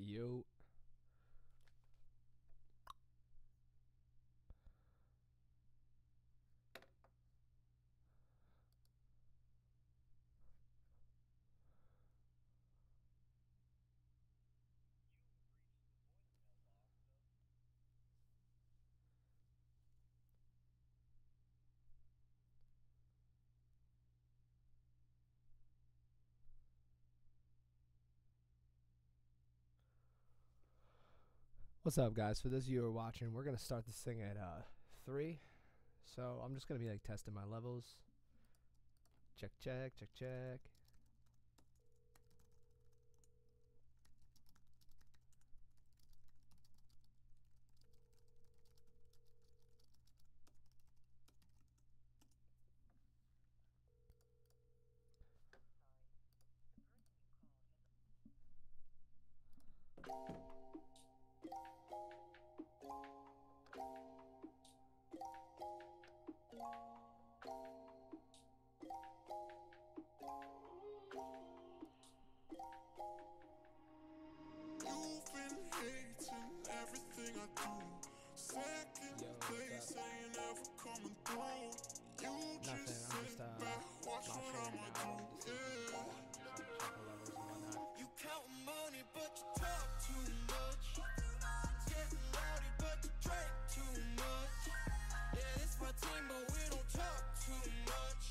Yo. What's up, guys? For those of you who are watching, we're going to start this thing at 3. So I'm just going to be like testing my levels. Check, check, check, check. You've been hating everything I do. Second place, ain't never coming through. You just sit back, watch what I'ma do. Yeah. You count money, but you talk too much. Getting rowdy, but you drink too much. Yeah, this my team, but we don't talk too much.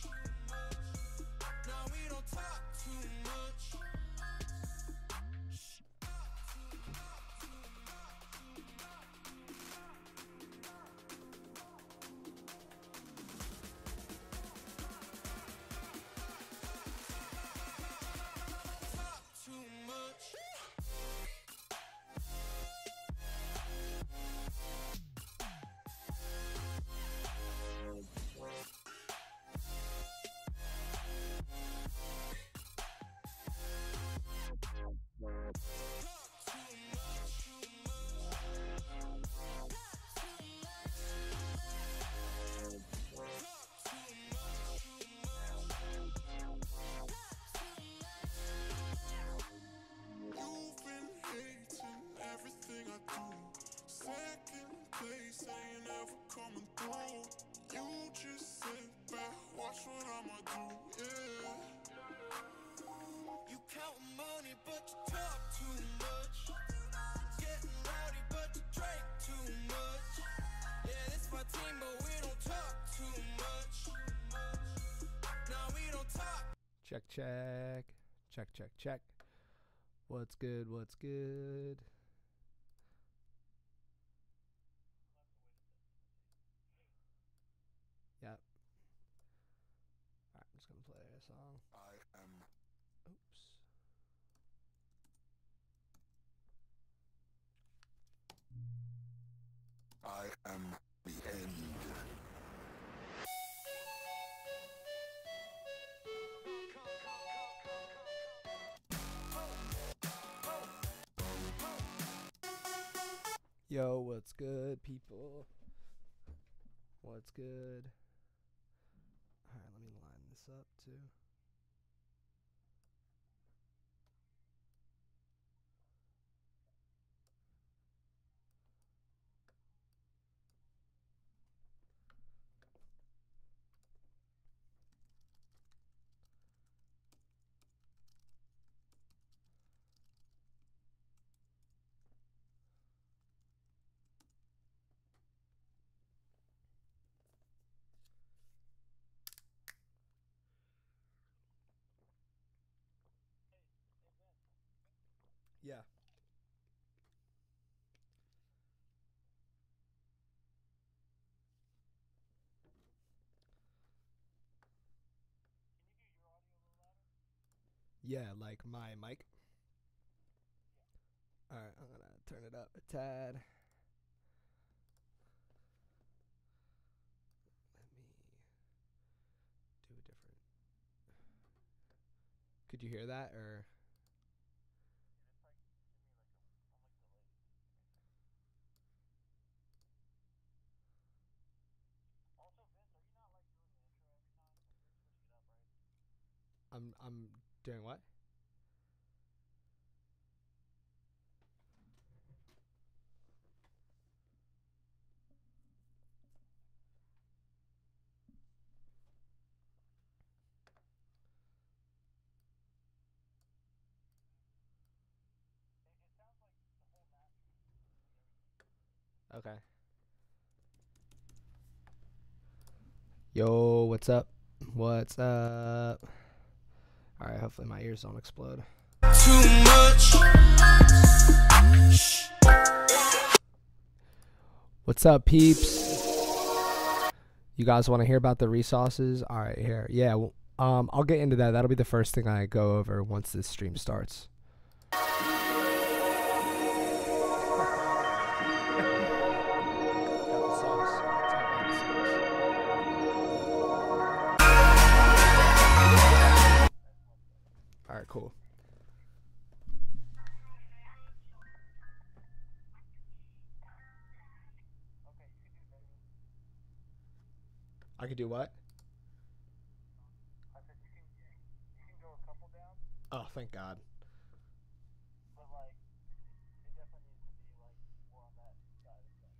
No, we don't talk too much. Too much. You've been hating everything I do. Second place, ain't never coming through. You just sit back, watch what I'ma do. Yeah. You count money, but you talk too much. Getting rowdy, but you drink too much. Yeah, this my team, but we don't talk too much. No, we don't talk. Check, check. Check, check, check. What's good? What's good? Yep. Alright, I'm just going to play a song. I am. Oops. I am the end. Yo, what's good, people? What's good? Alright, let me line this up, too. Yeah. Yeah, like my mic. Alright, I'm gonna turn it up a tad. Let me do a different. Could you hear that, or? I'm doing what? Okay. Yo, what's up? What's up? Alright, hopefully my ears don't explode. Too much. What's up, peeps? You guys want to hear about the resources? Alright, here. Yeah, well, I'll get into that. That'll be the first thing I go over once this stream starts. Alright, cool. I could do what? I said you can go a couple down, Oh, thank God. but like it definitely needs to be like more on that side of things.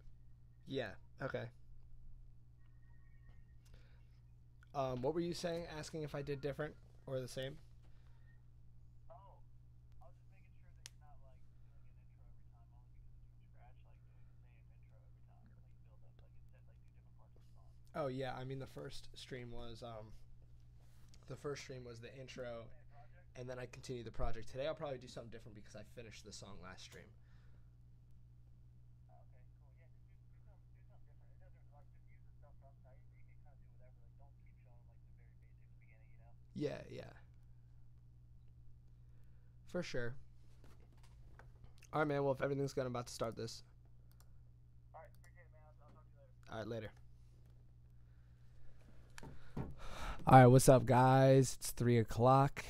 Yeah, okay. What were you saying? Asking if I did different or the same? Oh, I was just making sure that you're not like doing an intro every time only because it's from scratch, like doing the same intro every time, like build up, like instead like do different parts of the song. Oh yeah, I mean the first stream was the intro, and then I continued the project. Today I'll probably do something different because I finished the song last stream. Okay, cool. Yeah, just do something different. It doesn't like just use the stuff from site, but you can kind of do whatever. Like don't keep showing like the very basics beginning, you know? Yeah, yeah. For sure. Alright, man, well, if everything's good, I'm about to start this. All right, appreciate it, man. I'll talk to you later. Alright, later. Alright, what's up, guys? It's 3 o'clock.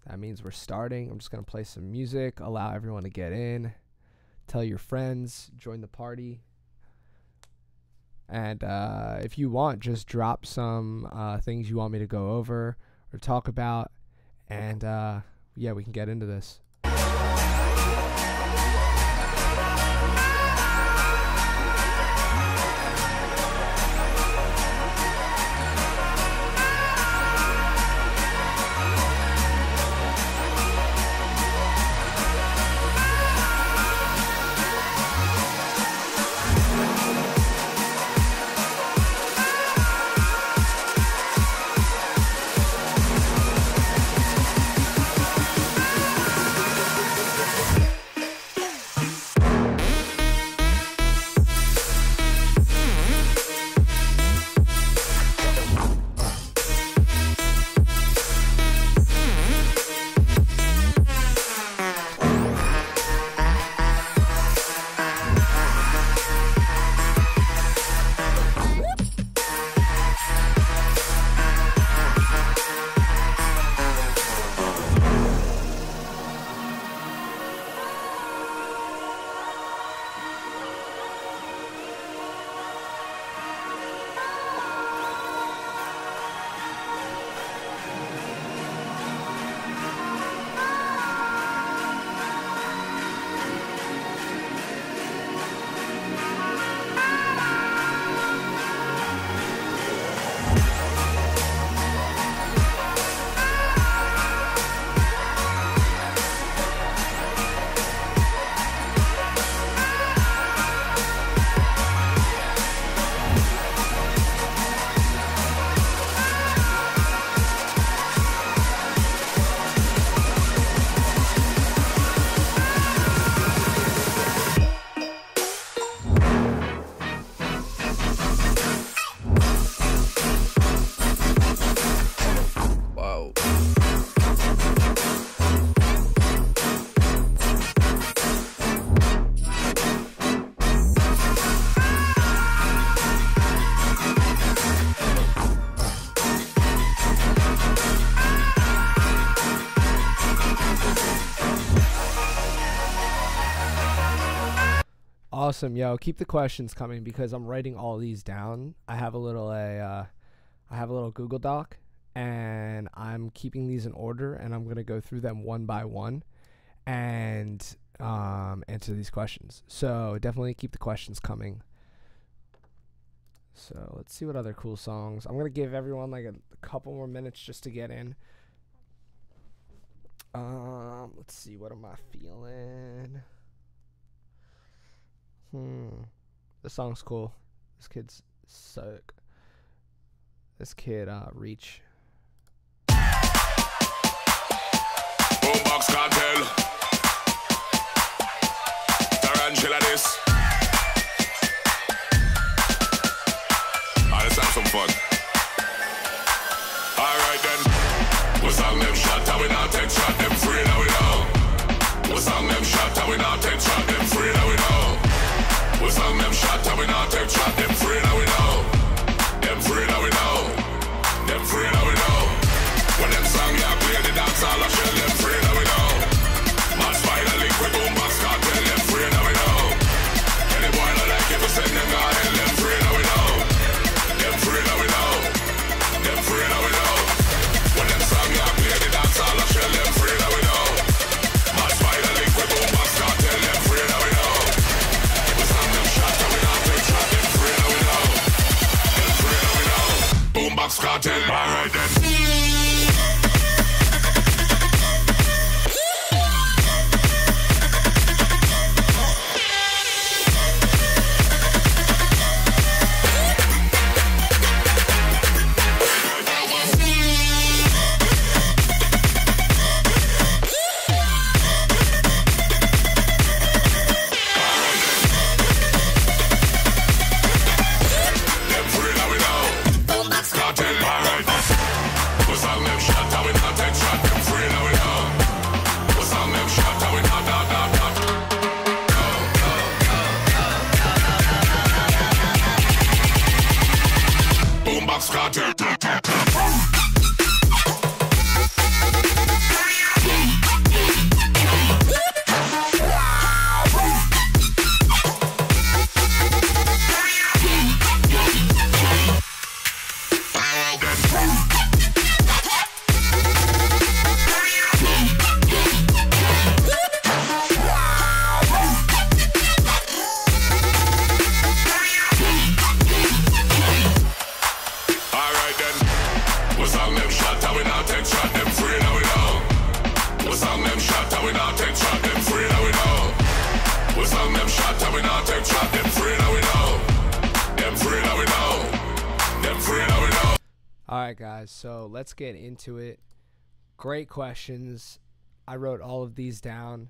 That means we're starting. I'm just going to play some music, allow everyone to get in, tell your friends, join the party. And if you want, just drop some things you want me to go over or talk about. And yeah, we can get into this. Awesome, yo. Keep the questions coming because I'm writing all these down. I have a little Google Doc, and I'm keeping these in order, and I'm gonna go through them one by one, and answer these questions. So definitely keep the questions coming. So let's see what other cool songs. I'm gonna give everyone like a couple more minutes just to get in. Let's see. What am I feeling? The song's cool. This kid's sick. This kid, Reach. Boombox Cartel. Tarantula this. Let's have some fun. Alright then. We song them shot and we not take shot. Them free now we know. We song them shot and we not take shot. Them free now we know. We song them shot and we not take shot. Them free now we know. Them free now we know. Them free now we know. When them song ya play the dance all I shell. Them free now we know. Mad Spider link with Boombox Cartel. Them free now we know. Any boy not like it we send them go hell. Them free now we know. Them free now we know. Them free now we know. When them song ya play the dance all I shell. Them free now we know. Mad Spider link with Boombox Cartel. Them free now we know. We song them shot and we not take shot. Them free now we know. Them free now we know. Boombox Cartel. Alright then. Alright guys, so let's get into it. Great questions. I wrote all of these down.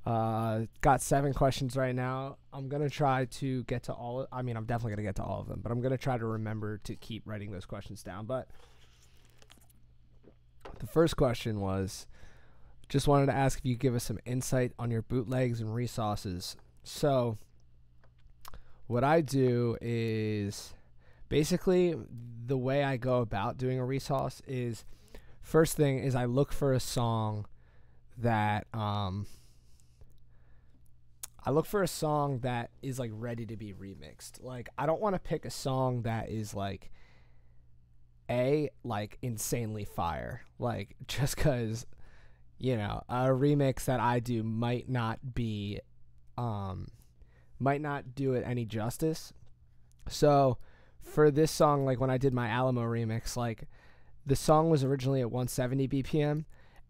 Got 7 questions right now. I'm going to try to get to all I'm definitely going to get to all of them, but I'm going to try to remember to keep writing those questions down. But the first question was, just wanted to ask if you give us some insight on your bootlegs and resources. So what I do is, basically, the way I go about doing a resource is, first thing is I look for a song that is like ready to be remixed. Like, I don't want to pick a song that is like insanely fire, like, just because, you know, a remix that I do might not do it any justice. So for this song, like when I did my Alamo remix, like the song was originally at 170 BPM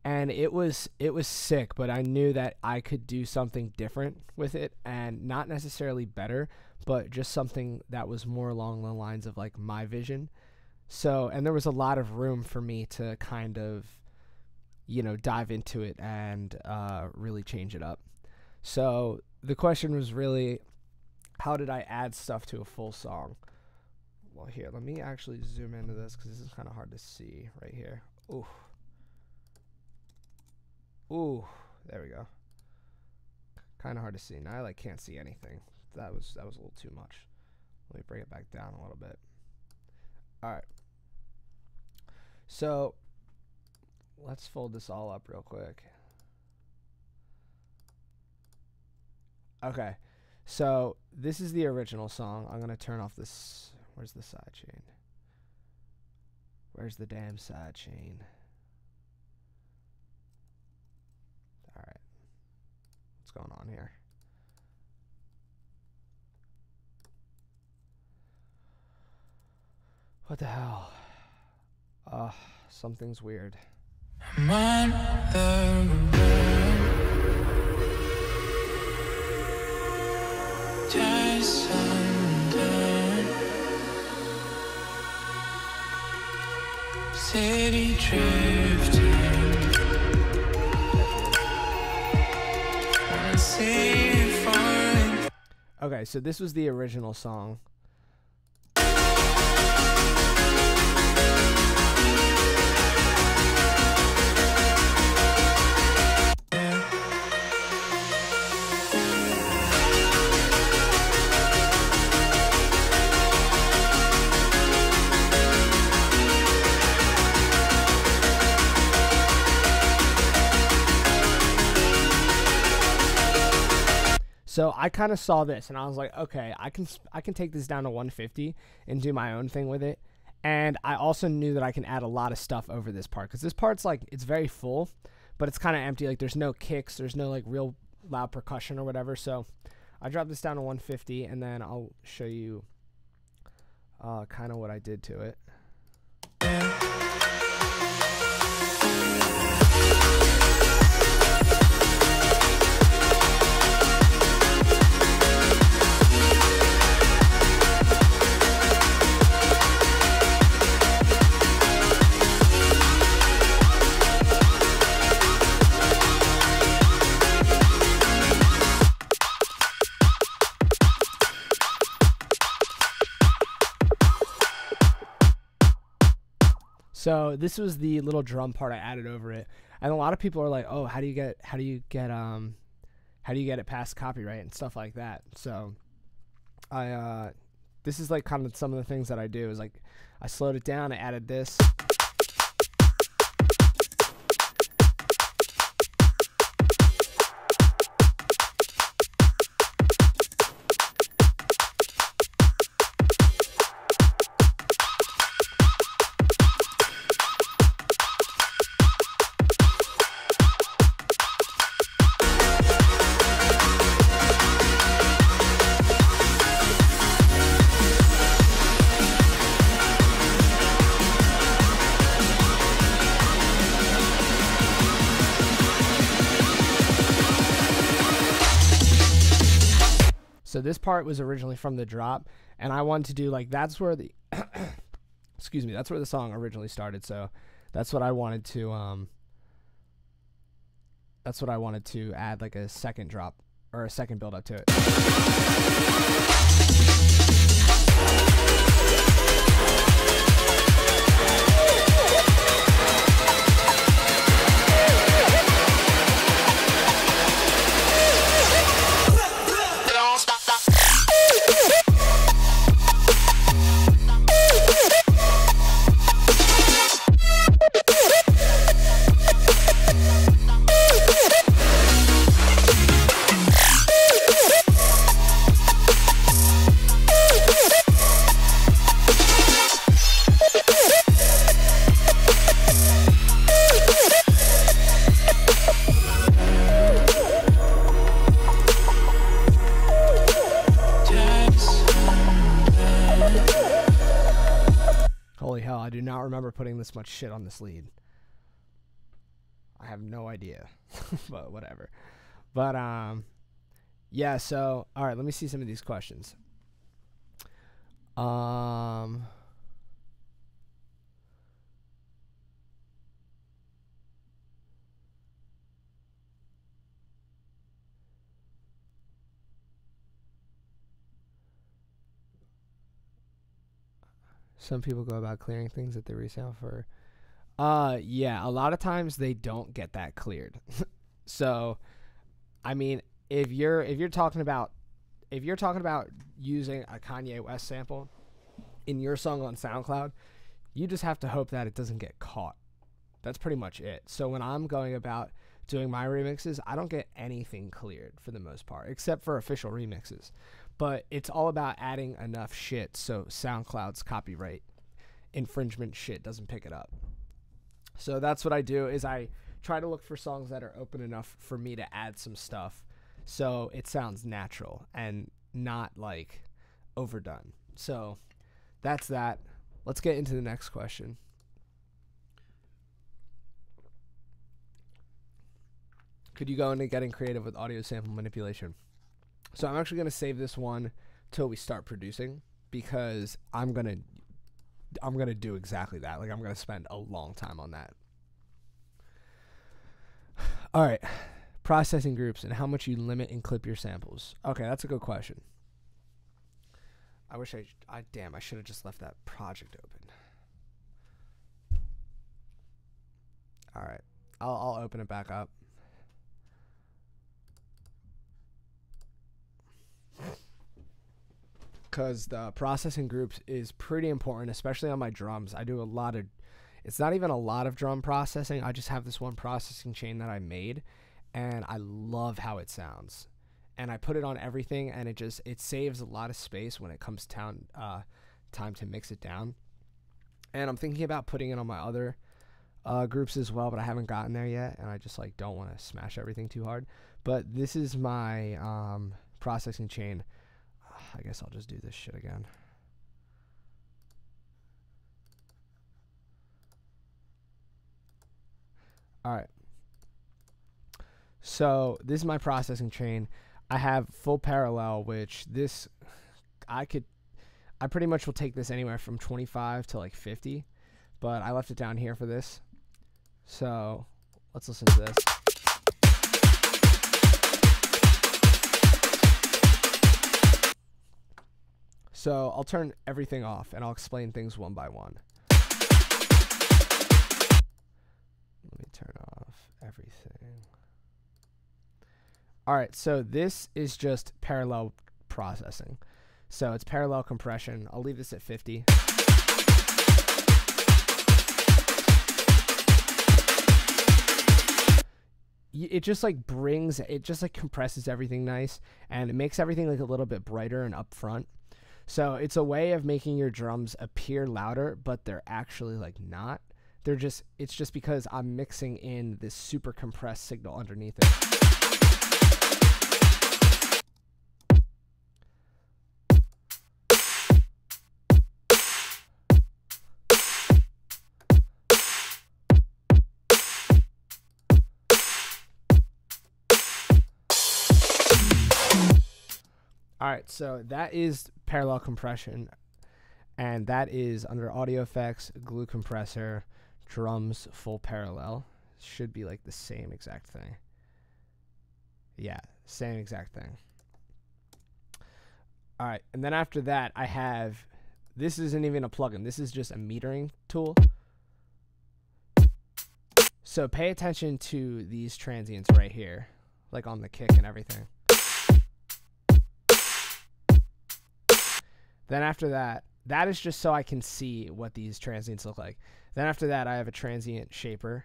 and it was sick, but I knew that I could do something different with it, and not necessarily better, but just something that was more along the lines of like my vision. So, and there was a lot of room for me to kind of, you know, dive into it and really change it up. So the question was really, how did I add stuff to a full song? Well, here, let me actually zoom into this because this is kind of hard to see right here. Ooh. Ooh, there we go. Kind of hard to see. Now I like can't see anything. That was a little too much. Let me bring it back down a little bit. All right. So let's fold this all up real quick. Okay. So this is the original song. I'm going to turn off this. Where's the side chain? Where's the damn side chain? All right. What's going on here? What the hell? Something's weird. I'm on the road. Just city drifting. Wanna see if I Okay, so this was the original song. So I kind of saw this and I was like, okay, I can take this down to 150 and do my own thing with it. And I also knew that I can add a lot of stuff over this part, because this part's like, it's very full, but it's kind of empty. Like there's no kicks, there's no like real loud percussion or whatever. So I dropped this down to 150, and then I'll show you kind of what I did to it. So this was the little drum part I added over it, and a lot of people are like, "Oh, how do you get it past copyright and stuff like that?" So this is like kind of some of the things that I do is like I slowed it down, I added this. So this part was originally from the drop, and I wanted to do like, that's where the excuse me, that's where the song originally started. So that's what I wanted to add like a second drop or a second build up to it. Holy hell, I do not remember putting this much shit on this lead. I have no idea, but whatever. But, yeah, so, all right, let me see some of these questions. Some people go about clearing things that they resell for. Yeah, a lot of times they don't get that cleared. So, I mean, if you're talking about using a Kanye West sample in your song on SoundCloud, you just have to hope that it doesn't get caught. That's pretty much it. So when I'm going about doing my remixes, I don't get anything cleared for the most part, except for official remixes. But it's all about adding enough shit so SoundCloud's copyright infringement shit doesn't pick it up. So that's what I do, is I try to look for songs that are open enough for me to add some stuff so it sounds natural and not like overdone. So that's that. Let's get into the next question. Could you go into getting creative with audio sample manipulation? So I'm actually going to save this one till we start producing, because I'm going to I'm gonna do exactly that. Like I'm gonna spend a long time on that. All right, processing groups and how much you limit and clip your samples. Okay, that's a good question. I wish I should have just left that project open. All right, I'll open it back up. Because the processing groups is pretty important, especially on my drums. I do a lot of, it's not even a lot of drum processing. I just have this one processing chain that I made, and I love how it sounds. And I put it on everything, and it saves a lot of space when it comes down time to mix it down. And I'm thinking about putting it on my other groups as well, but I haven't gotten there yet, and I just like don't want to smash everything too hard. But this is my processing chain. I guess I'll just do this shit again. All right. So this is my processing chain. I have full parallel, which this I pretty much will take this anywhere from 25 to like 50, but I left it down here for this. So let's listen to this. So I'll turn everything off and I'll explain things one by one. Let me turn off everything. All right, so this is just parallel processing. So it's parallel compression. I'll leave this at 50. It just like compresses everything nice, and it makes everything like a little bit brighter and upfront. So it's a way of making your drums appear louder, but they're actually like not. It's just because I'm mixing in this super compressed signal underneath it. All right, so that is parallel compression, and that is under audio effects, glue compressor, drums, full parallel. Should be like the same exact thing. Yeah, same exact thing. All right, and then after that, I have, this isn't even a plugin. This is just a metering tool. So pay attention to these transients right here, like on the kick and everything. Then after that, that is just so I can see what these transients look like. Then after that, I have a transient shaper.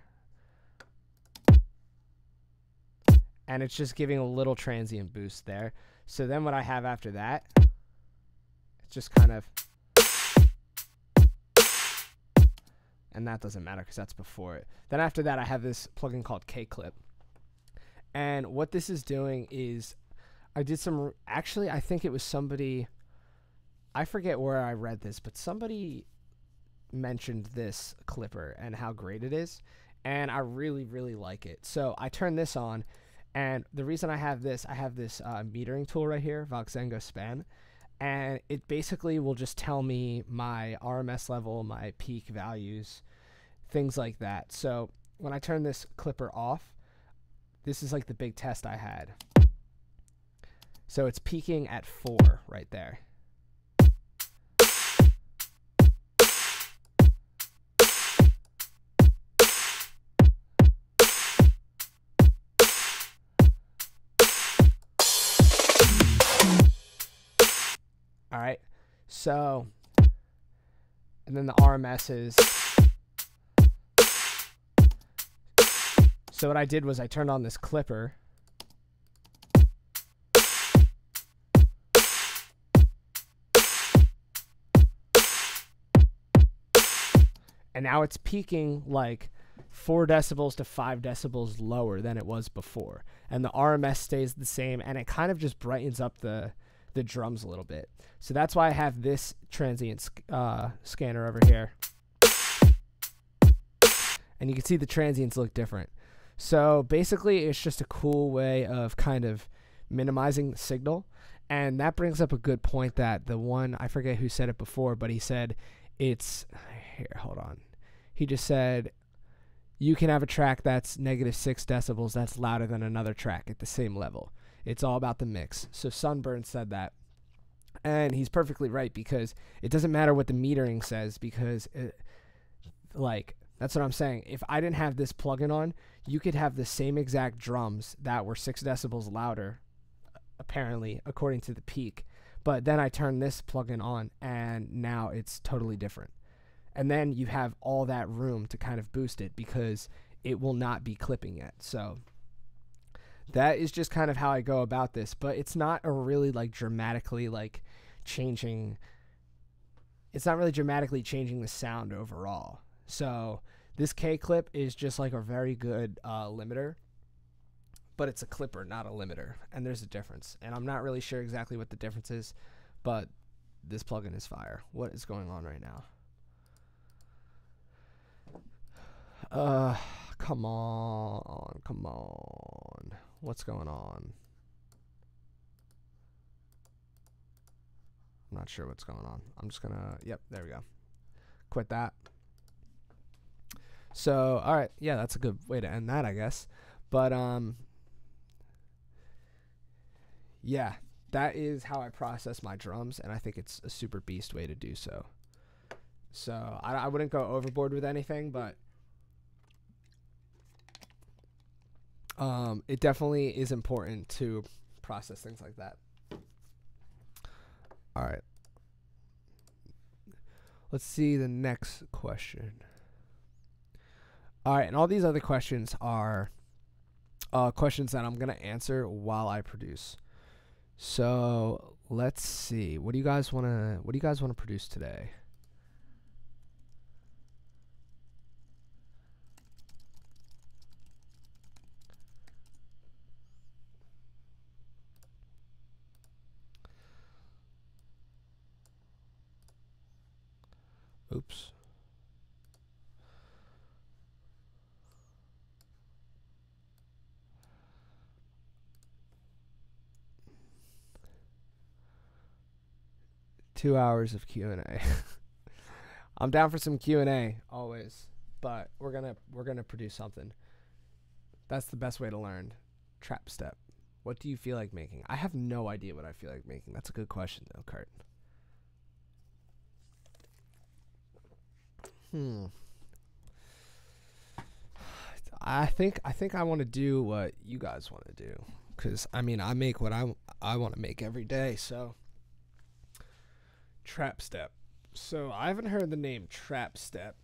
And it's just giving a little transient boost there. So then what I have after that, it's just kind of, and that doesn't matter because that's before it. Then after that, I have this plugin called K-Clip. And what this is doing is, I did some, actually, I think it was somebody, I forget where I read this, but somebody mentioned this clipper and how great it is, and I really, really like it. So I turn this on, and the reason I have this metering tool right here, Voxengo Span, and it basically will just tell me my RMS level, my peak values, things like that. So when I turn this clipper off, this is like the big test I had. So it's peaking at 4 right there. All right, so, and then the RMS is, so what I did was I turned on this clipper, and now it's peaking like 4 decibels to 5 decibels lower than it was before, and the RMS stays the same, and it kind of just brightens up the drums a little bit. So that's why I have this transient scanner over here. And you can see the transients look different. So basically it's just a cool way of kind of minimizing the signal. And that brings up a good point that the one, I forget who said it before, but he said it's here. Hold on. He just said you can have a track that's -6 decibels that's louder than another track at the same level. It's all about the mix. So Sunburn said that. And he's perfectly right, because it doesn't matter what the metering says, because that's what I'm saying. If I didn't have this plugin on, you could have the same exact drums that were 6 decibels louder, apparently, according to the peak. But then I turn this plugin on, and now it's totally different. And then you have all that room to kind of boost it, because it will not be clipping yet. So that is just kind of how I go about this. But it's not a really dramatically changing. It's not really dramatically changing the sound overall. So this K clip is just a very good limiter, but it's a clipper, not a limiter, and there's a difference. And I'm not really sure exactly what the difference is, but this plugin is fire. What is going on right now? Come on. What's going on? I'm not sure what's going on. I'm just gonna, yep, there we go. Quit that. So, all right, yeah, that's a good way to end that, I guess. But, yeah, that is how I process my drums, and I think it's a super beast way to do so. So, I wouldn't go overboard with anything, but it definitely is important to process things like that. All right. Let's see the next question. All right, and all these other questions are questions that I'm going to answer while I produce. So, let's see. What do you guys want to produce today? Oops. Two hours of Q&A. I'm down for some Q&A always, but we're gonna produce something. That's the best way to learn. Trap step. What do you feel like making? I have no idea what I feel like making. That's a good question though, Kurt. I think I want to do what you guys want to do, because I mean I make what I want to make every day. So trap step. So I haven't heard the name trap step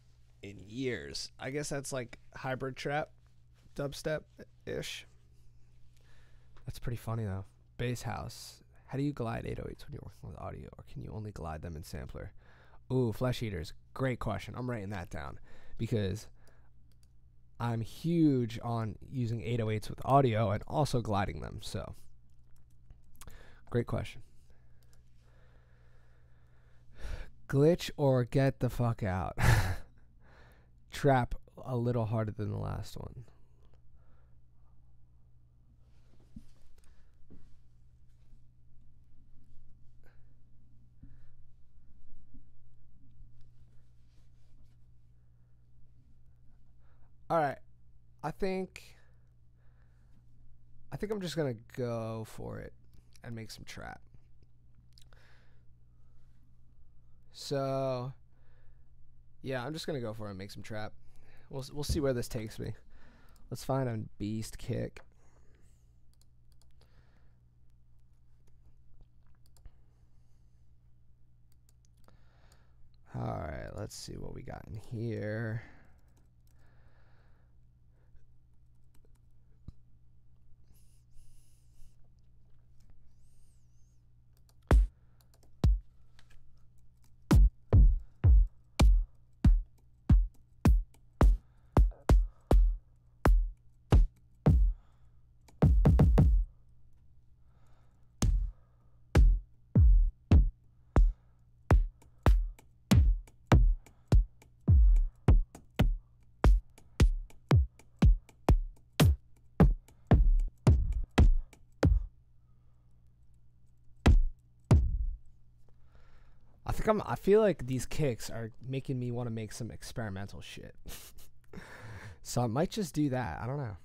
in years. I guess that's like hybrid trap, dubstep ish. That's pretty funny though. Bass house. How do you glide 808s when you're working with audio, or can you only glide them in sampler? Ooh, flesh eaters. Great question. I'm writing that down because I'm huge on using 808s with audio and also gliding them. So, great question. Glitch or get the fuck out. Trap a little harder than the last one. All right, I think I'm just gonna go for it and make some trap. So yeah, I'm just gonna go for it and make some trap. We'll see where this takes me. Let's find a beast kick. All right, let's see what we got in here. I feel like these kicks are making me want to make some experimental shit. So I might just do that. I don't know.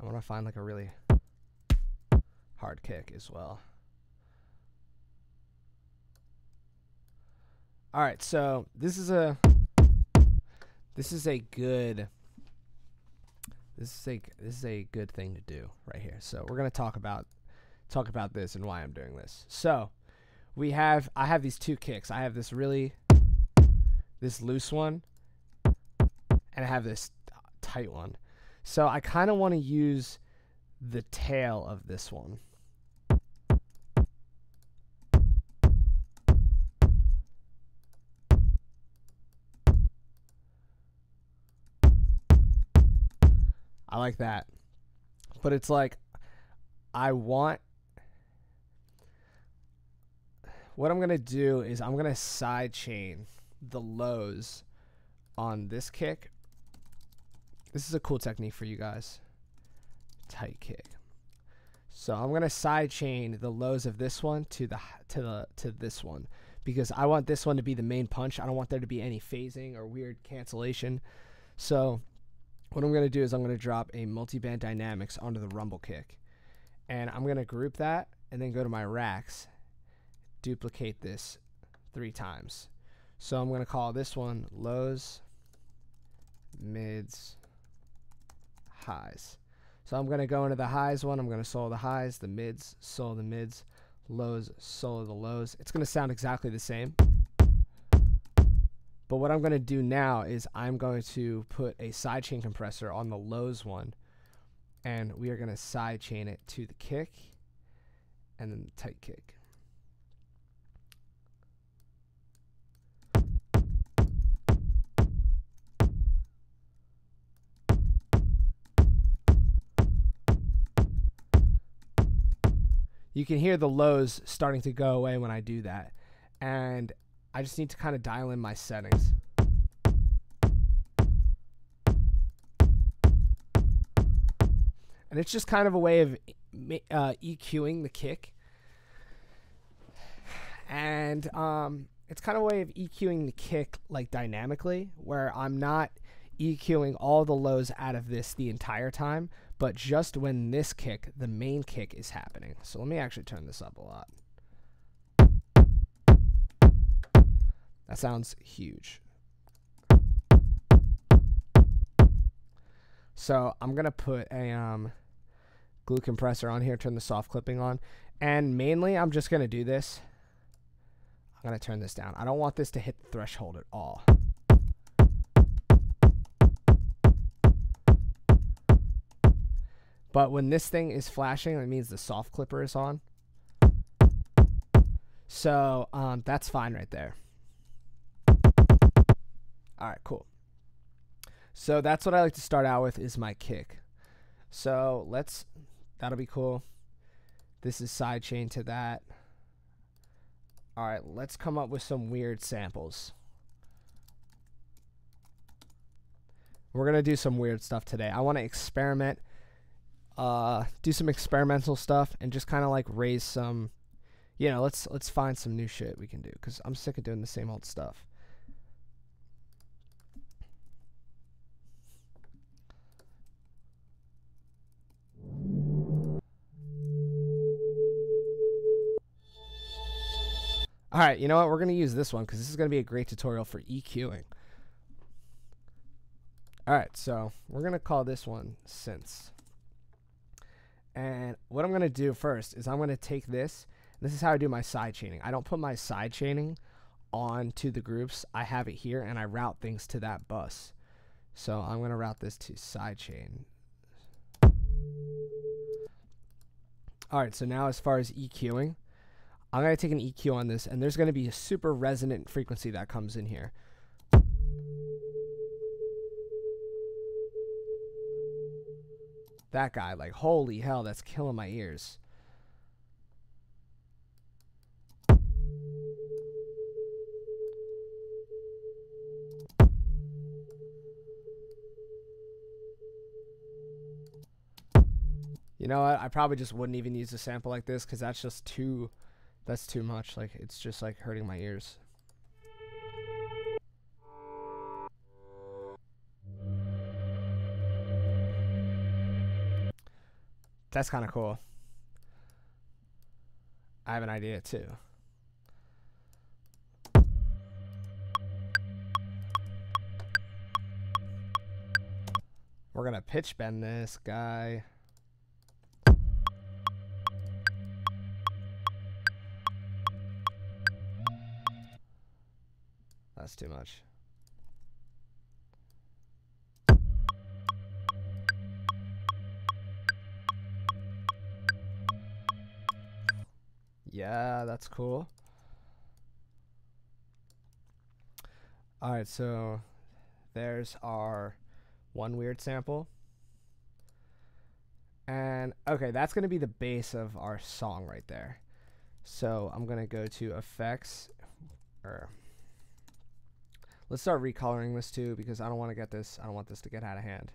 I want to find like a really hard kick as well. All right, so this is a good thing to do right here. So we're gonna talk about this and why I'm doing this. So I have these two kicks. I have this loose one, and I have this tight one. So I kind of want to use the tail of this one. I like that. But it's like, what I'm going to do is I'm going to side chain the lows on this kick. This is a cool technique for you guys. Tight kick. So I'm going to side chain the lows of this one to this one, because I want this one to be the main punch. I don't want there to be any phasing or weird cancellation. So what I'm going to do is I'm going to drop a multi-band dynamics onto the rumble kick, and I'm going to group that and then go to my racks, duplicate this 3 times. So I'm going to call this one lows, mids, highs. So I'm going to go into the highs one. I'm going to solo the highs, the mids, solo the mids, lows, solo the lows. It's going to sound exactly the same. But what I'm going to do now is I'm going to put a sidechain compressor on the lows one, and we are going to sidechain it to the kick and then the tight kick. You can hear the lows starting to go away when I do that, and I just need to kind of dial in my settings. And it's just kind of a way of EQing the kick. And it's kind of a way of EQing the kick like dynamically, where I'm not EQing all the lows out of this the entire time, but just when this kick, the main kick, is happening. So let me actually turn this up a lot. That sounds huge. So I'm going to put a glue compressor on here, turn the soft clipping on. And mainly I'm just going to do this. I'm going to turn this down. I don't want this to hit the threshold at all. But when this thing is flashing, that means the soft clipper is on. So that's fine right there. All right, cool. So that's what I like to start out with, is my kick. So that'll be cool. This is sidechain to that. All right, let's come up with some weird samples. We're going to do some weird stuff today. I want to experiment, do some experimental stuff, and just kind of like raise some, let's find some new shit we can do, because I'm sick of doing the same old stuff. All right, you know what? We're going to use this one because this is going to be a great tutorial for EQing. All right, so we're going to call this one synths. And what I'm going to do first is I'm going to take this. This is how I do my side chaining. I don't put my side chaining onto the groups. I have it here, and I route things to that bus. So I'm going to route this to sidechain. All right, so now as far as EQing, I'm going to take an EQ on this, and there's going to be a super resonant frequency that comes in here. That guy, like, holy hell, that's killing my ears. You know what? I probably just wouldn't even use a sample like this because that's just too. That's too much. Like it's just like hurting my ears. That's kind of cool. I have an idea too. We're gonna pitch bend this guy. That's too much. Yeah, that's cool. All right, so there's our one weird sample. And okay, that's going to be the base of our song right there. So I'm going to go to effects, or let's start recoloring this too, because I don't want to get this, I don't want this to get out of hand.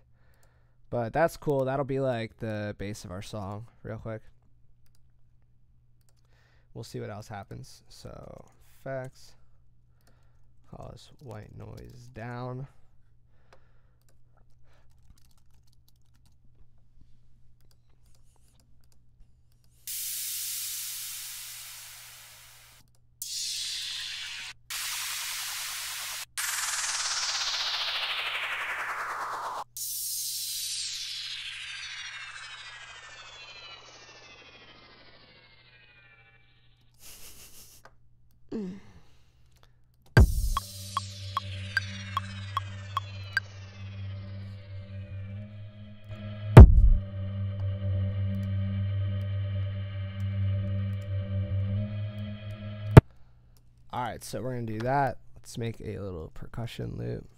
But that's cool. That'll be like the base of our song real quick. We'll see what else happens. So effects, cause white noise down. Alright, so we're going to do that. Let's make a little percussion loop.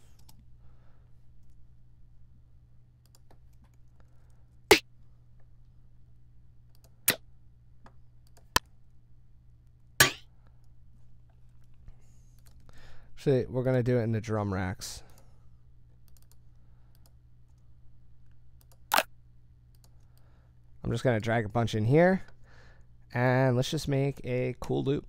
Actually, we're going to do it in the drum racks. I'm just going to drag a bunch in here. And let's just make a cool loop.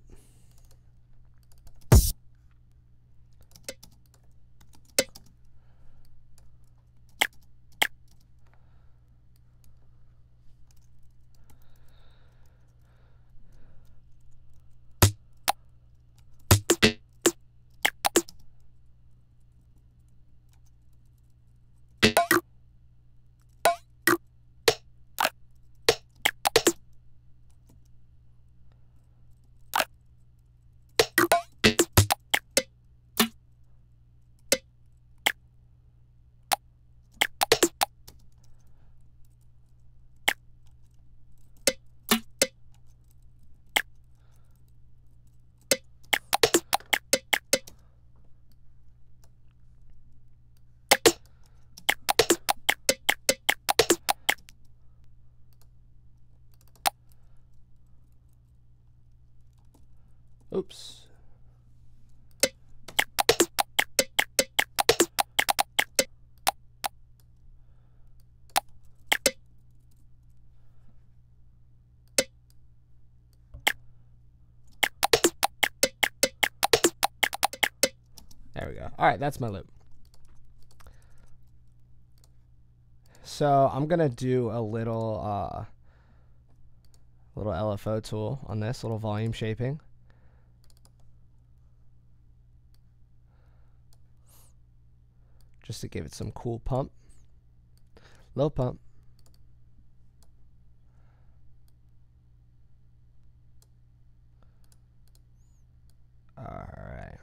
Oops. There we go. All right, that's my loop. So I'm gonna do a little LFO tool on this, little volume shaping. Just to give it some cool pump. Low pump. All right.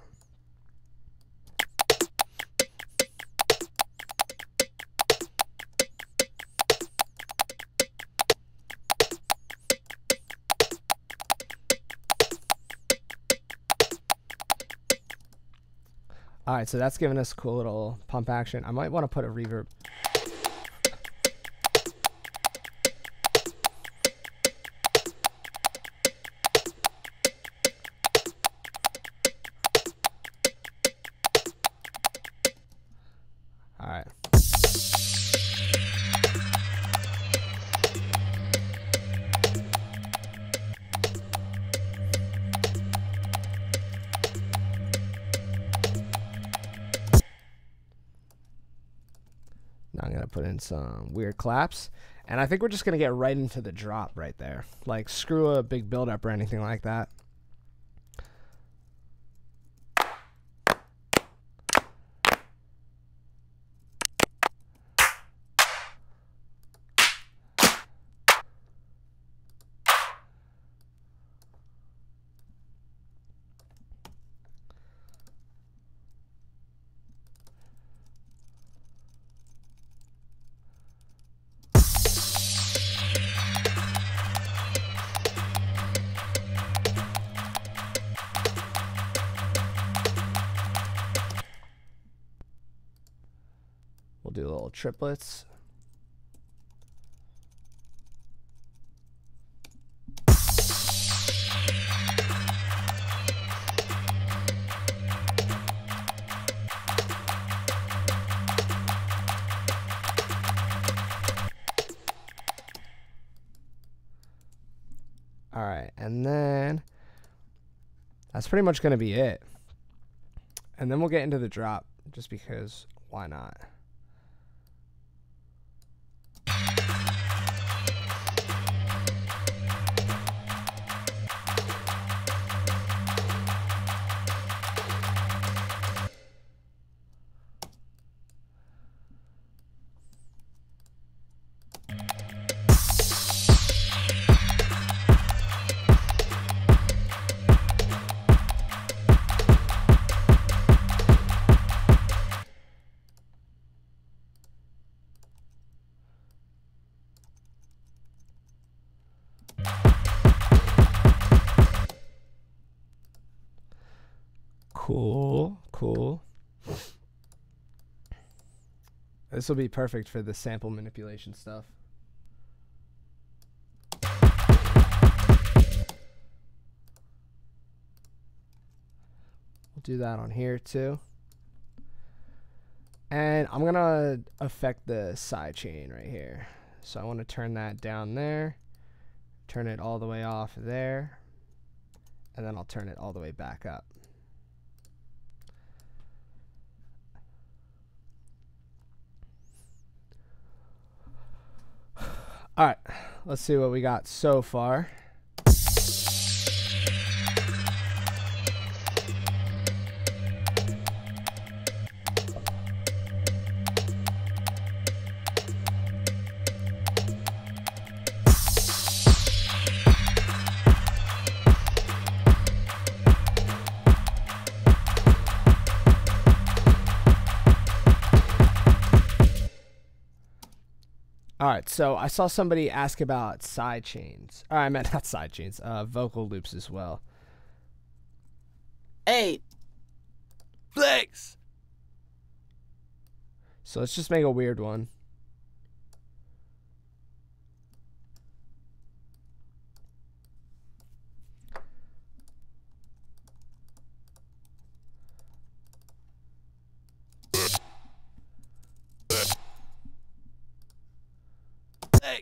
All right, so that's giving us a cool little pump action. I might want to put a reverb. All right. gonna put in some weird claps, and I think we're just gonna get right into the drop right there. Like, screw a big build up or anything like that. We'll do little triplets. All right, and then that's pretty much going to be it. And then we'll get into the drop, just because why not? Cool, cool. This will be perfect for the sample manipulation stuff. We'll do that on here too. And I'm gonna affect the side chain right here. So I want to turn that down there, turn it all the way off there, and then I'll turn it all the way back up. All right, let's see what we got so far. All right, so I saw somebody ask about side chains. Or I meant not side chains, vocal loops as well. Hey, Flex. So let's just make a weird one.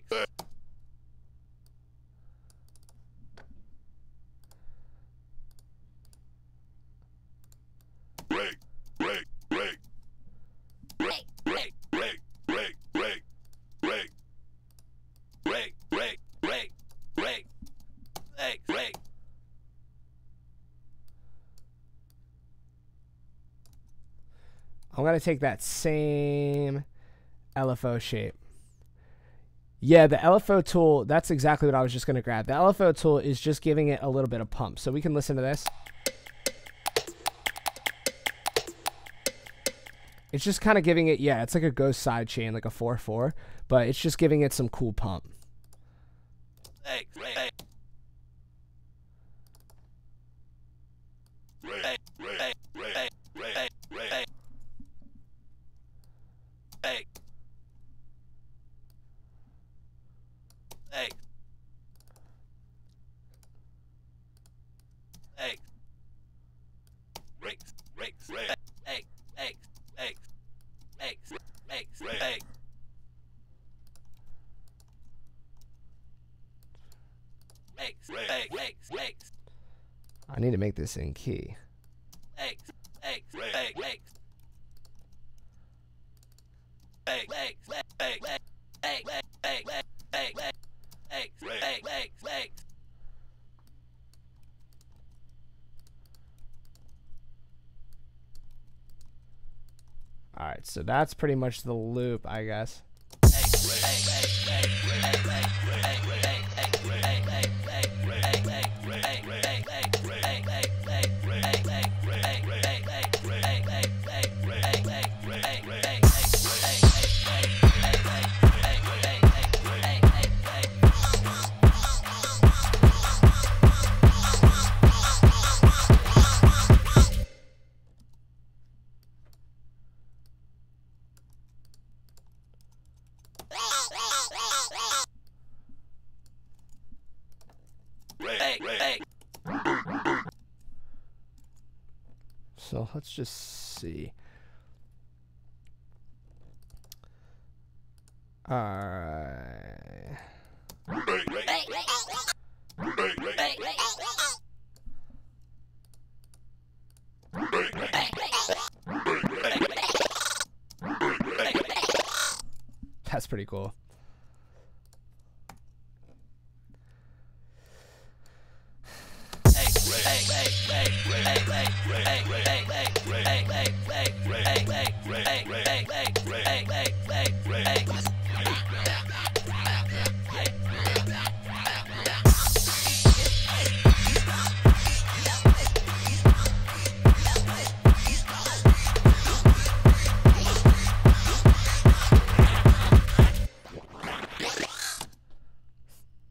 Flex. I'm going to take that same LFO shape. Yeah, the LFO tool, that's exactly what I was just going to grab. The LFO tool is just giving it a little bit of pump. So we can listen to this. It's just kind of giving it, yeah, it's like a ghost side chain, like a 4/4, but it's just giving it some cool pump. I need to make this in key. All right, so that's pretty much the loop, I guess. So let's just see. All right. That's pretty cool.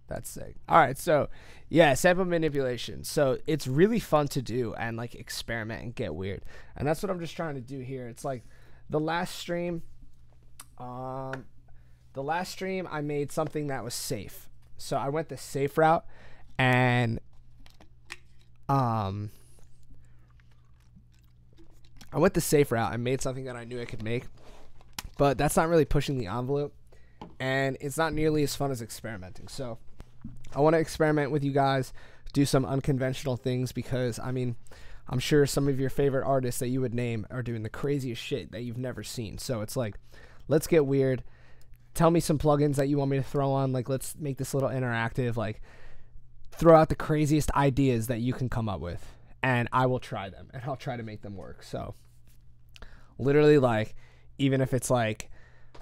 That's sick. All right, so yeah, sample manipulation. So it's really fun to do and like experiment and get weird. And that's what I'm just trying to do here. It's like the last stream I made something that was safe. So I went the safe route and I made something that I knew I could make. But that's not really pushing the envelope and it's not nearly as fun as experimenting. So I want to experiment with you guys, do some unconventional things because, I mean, I'm sure some of your favorite artists that you would name are doing the craziest shit that you've never seen. So it's like, let's get weird. Tell me some plugins that you want me to throw on. Like, let's make this a little interactive. Like, throw out the craziest ideas that you can come up with, and I will try them, and I'll try to make them work. So literally, like, even if it's like,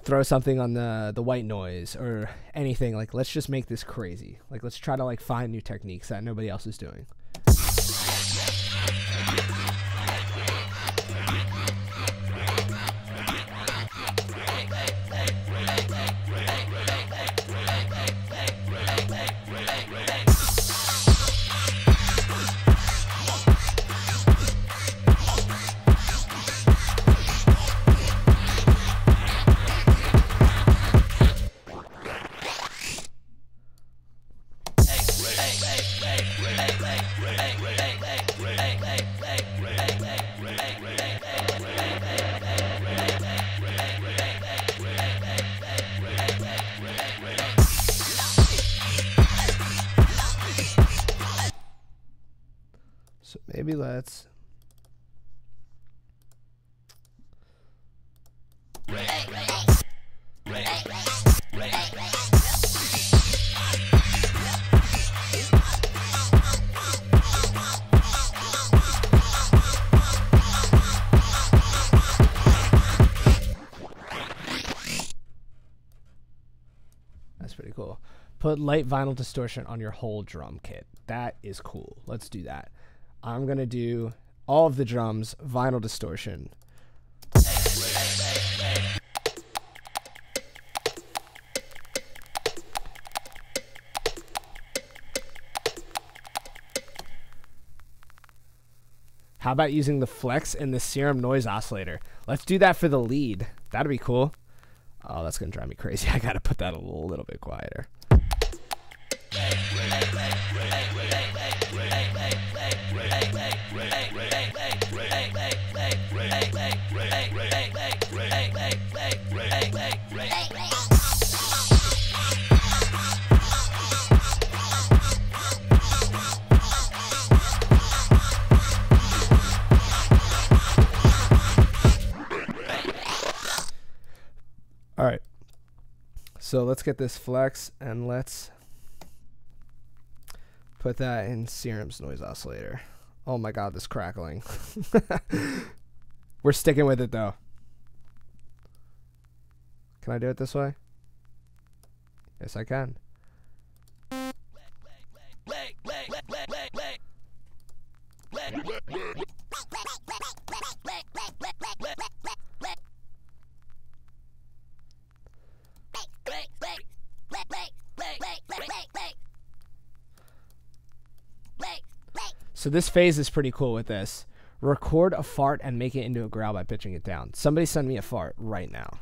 throw something on the white noise or anything, like let's just make this crazy. Like let's try to like find new techniques that nobody else is doing. So maybe let's That's pretty cool. Put light vinyl distortion on your whole drum kit. That is cool. Let's do that. I'm going to do all of the drums, vinyl distortion. How about using the Flex and the Serum noise oscillator? Let's do that for the lead. That'd be cool. Oh, that's going to drive me crazy. I got to put that a little bit quieter. All right. So let's get this flex and let's put that in Serum's noise oscillator. Oh my god, this crackling. We're sticking with it though. Can I do it this way? Yes, I can. So this phase is pretty cool with this. Record a fart and make it into a growl by pitching it down. Somebody send me a fart right now.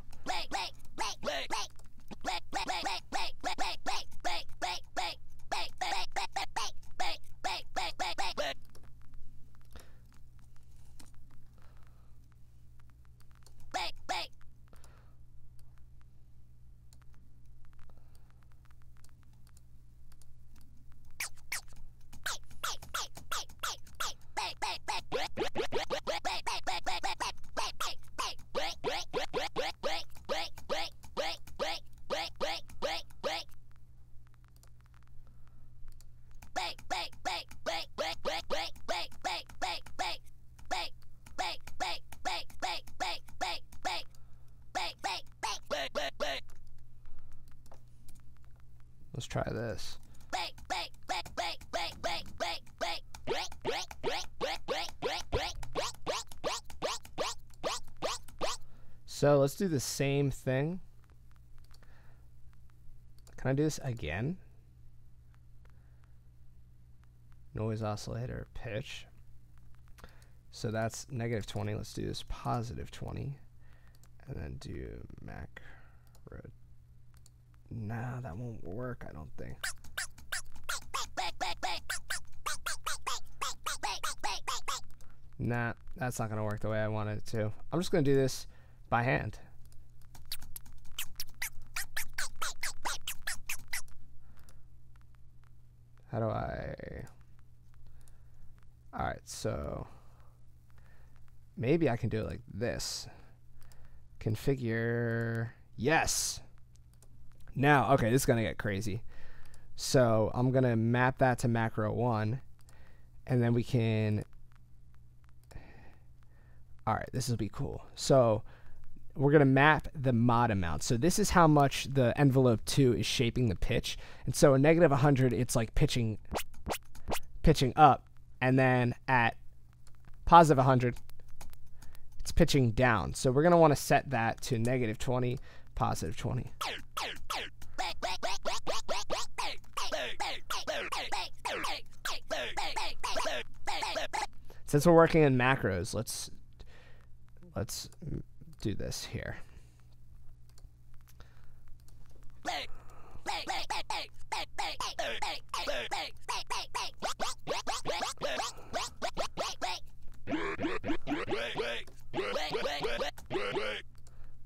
Let's try this. So let's do the same thing. Can I do this again? Noise oscillator pitch. So that's -20. Let's do this +20. And then do macro. Nah, that won't work, I don't think. Nah, that's not gonna work the way I wanted it to. I'm just gonna do this by hand. How do I... Alright, so maybe I can do it like this. Configure... Yes! Now, okay, this is gonna get crazy. So I'm gonna map that to macro 1, and then we can... Alright, this will be cool. So we're gonna map the mod amount. So this is how much the envelope 2 is shaping the pitch. And so at -100, it's like pitching up, and then at +100, it's pitching down. So we're gonna want to set that to -20, +20. Since we're working in macros, let's do this here.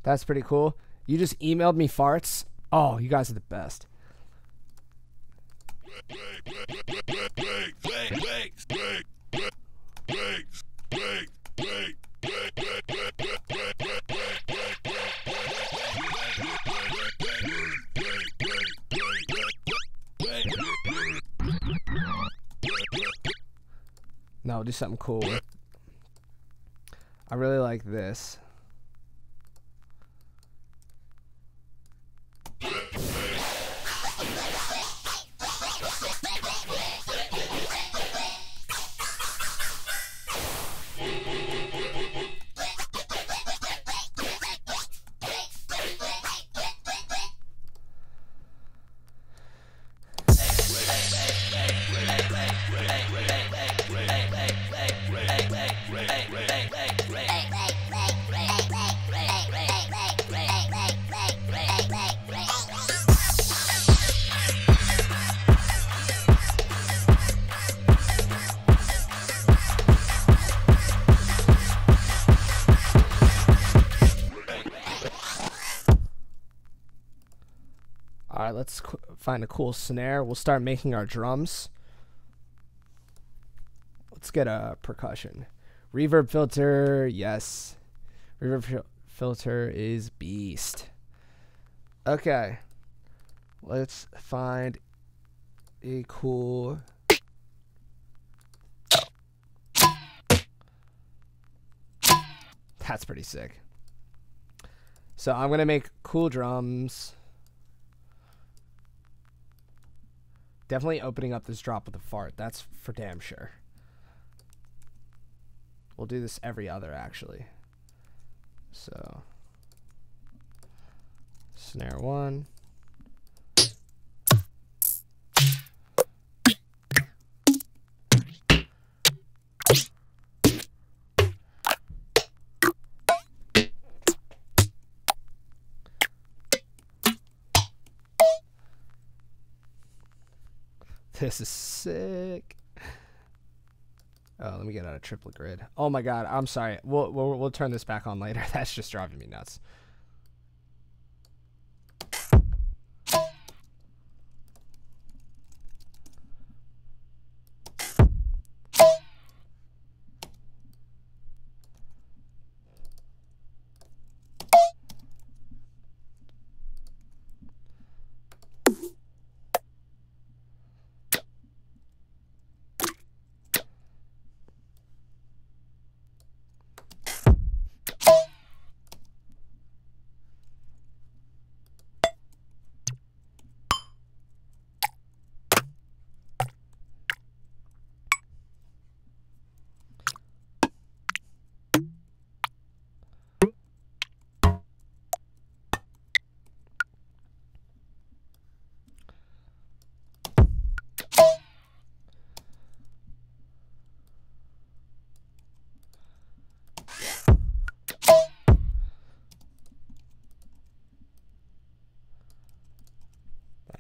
That's pretty cool. You just emailed me farts. Oh, you guys are the best. No, do something cool. I really like this. Alright, let's find a cool snare. We'll start making our drums. Let's get a percussion. Reverb filter, yes. Reverb filter is beast. Okay. Let's find a cool. That's pretty sick. So I'm gonna make cool drums. Definitely opening up this drop with a fart. That's for damn sure. We'll do this every other actually. So snare 1. This is sick. Oh, let me get out a triplet grid. Oh my god, I'm sorry. We'll turn this back on later. That's just driving me nuts.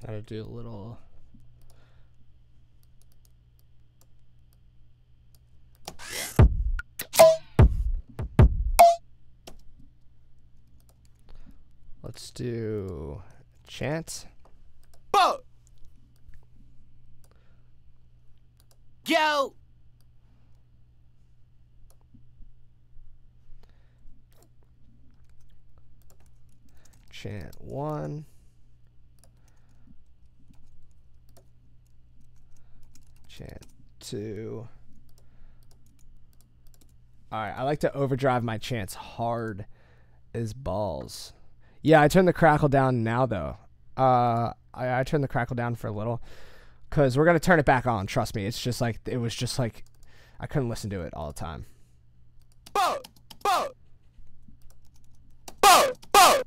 I gotta do a little. Let's do chant. Bo! Yo! Chant 1. Chant 2. Alright, I like to overdrive my chants hard as balls. Yeah, I turned the crackle down now though. I turned the crackle down for a little. Cause we're gonna turn it back on, trust me. It's just like it was just like I couldn't listen to it all the time. Bo! Bo! Bo! Bo!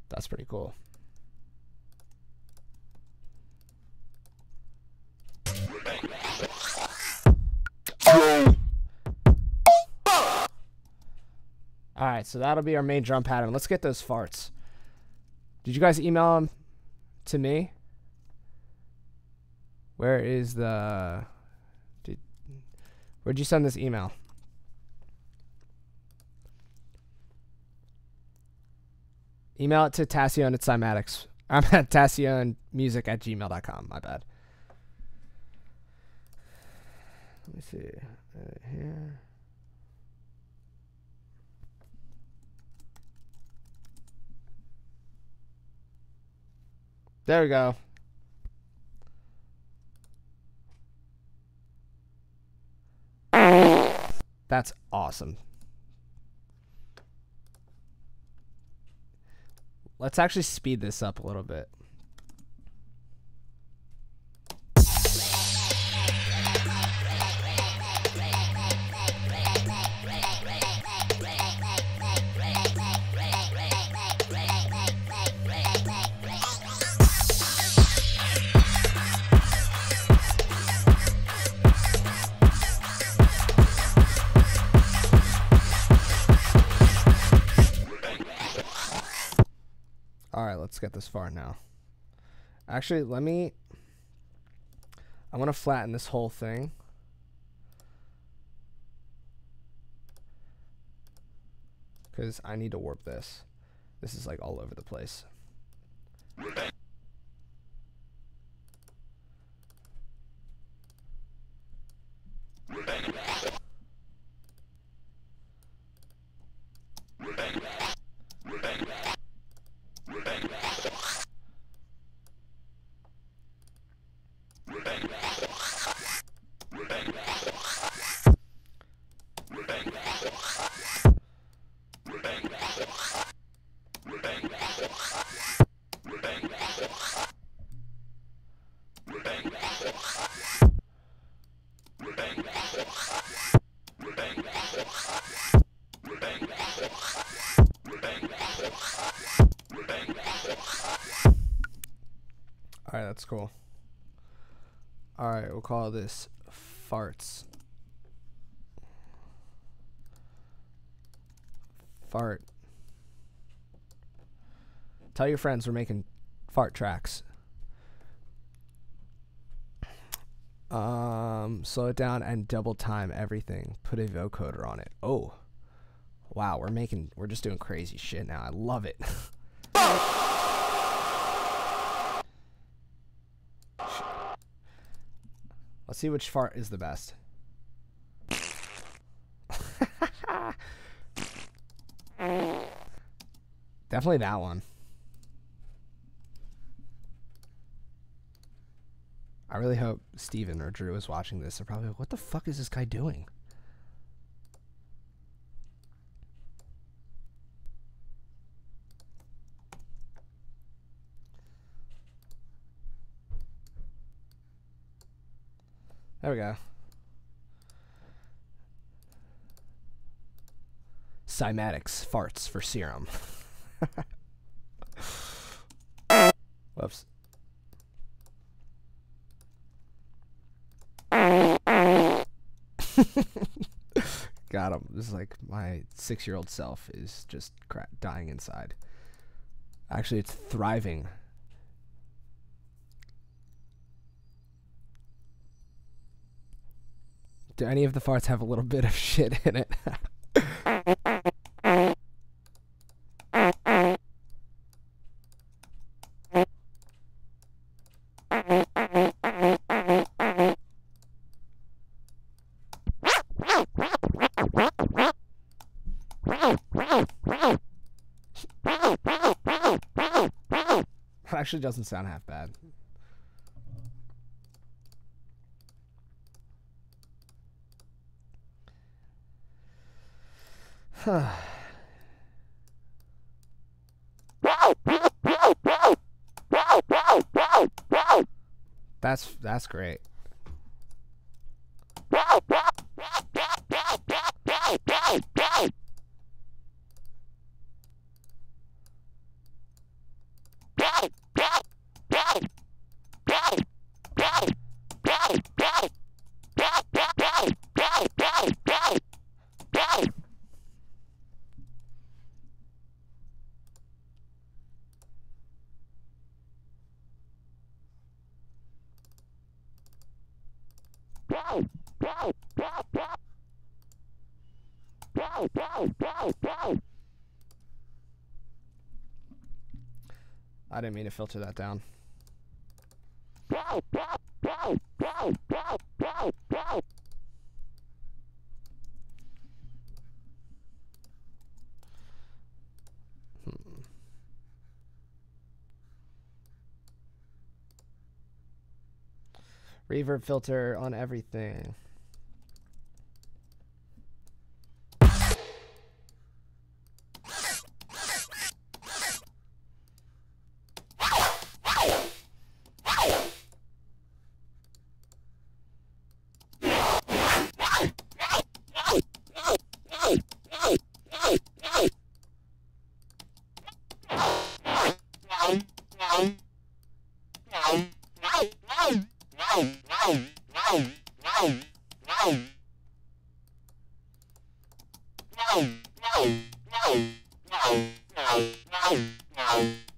That's pretty cool. Alright, so that'll be our main drum pattern. Let's get those farts. Did you guys email them to me? Where is the... Where'd you send this email? Email it to Tassion at Cymatics. I'm at tassionmusic@gmail.com. My bad. Let me see. Here. There we go. That's awesome. Let's actually speed this up a little bit. right, let's get this far now. Actually, I want to flatten this whole thing. Because I need to warp this. This is like all over the place. Alright, that's cool. Alright, we'll call this farts. Fart. Tell your friends we're making fart tracks. Slow it down and double time everything. Put a vocoder on it. Oh. Wow, we're just doing crazy shit now. I love it. Let's see which fart is the best. Definitely that one. I really hope Steven or Drew is watching this. They're probably like, what the fuck is this guy doing? There we go. Cymatics farts for serum. Whoops. Got him. This is like my 6-year-old self is just dying inside. Actually, it's thriving. Do any of the farts have a little bit of shit in it? That actually doesn't sound half bad. That's great. I didn't mean to filter that down. Reverb filter on everything.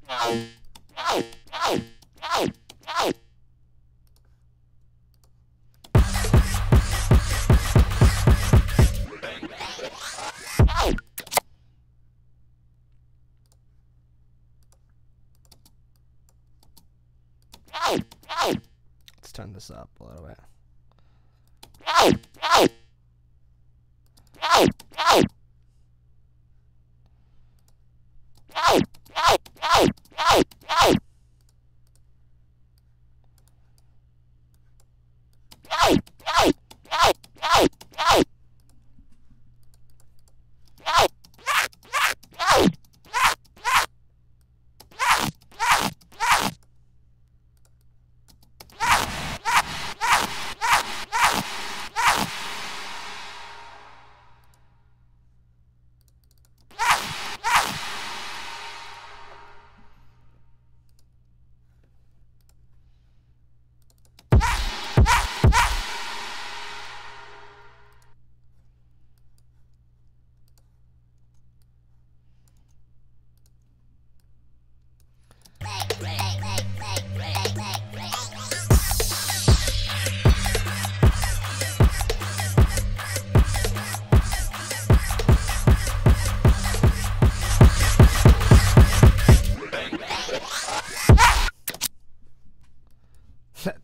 No. turn this up a little bit.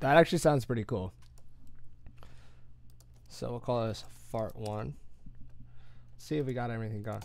That actually sounds pretty cool. So we'll call this fart 1. See if we got everything going.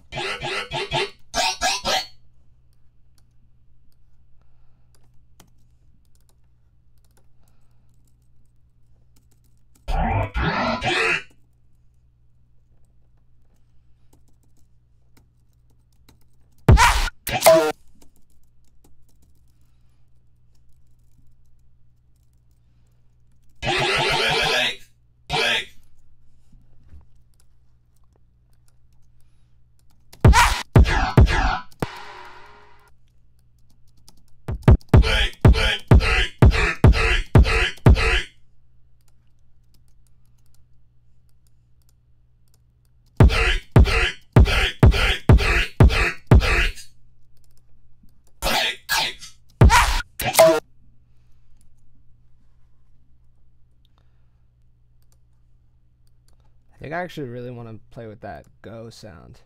I think I actually really want to play with that go sound.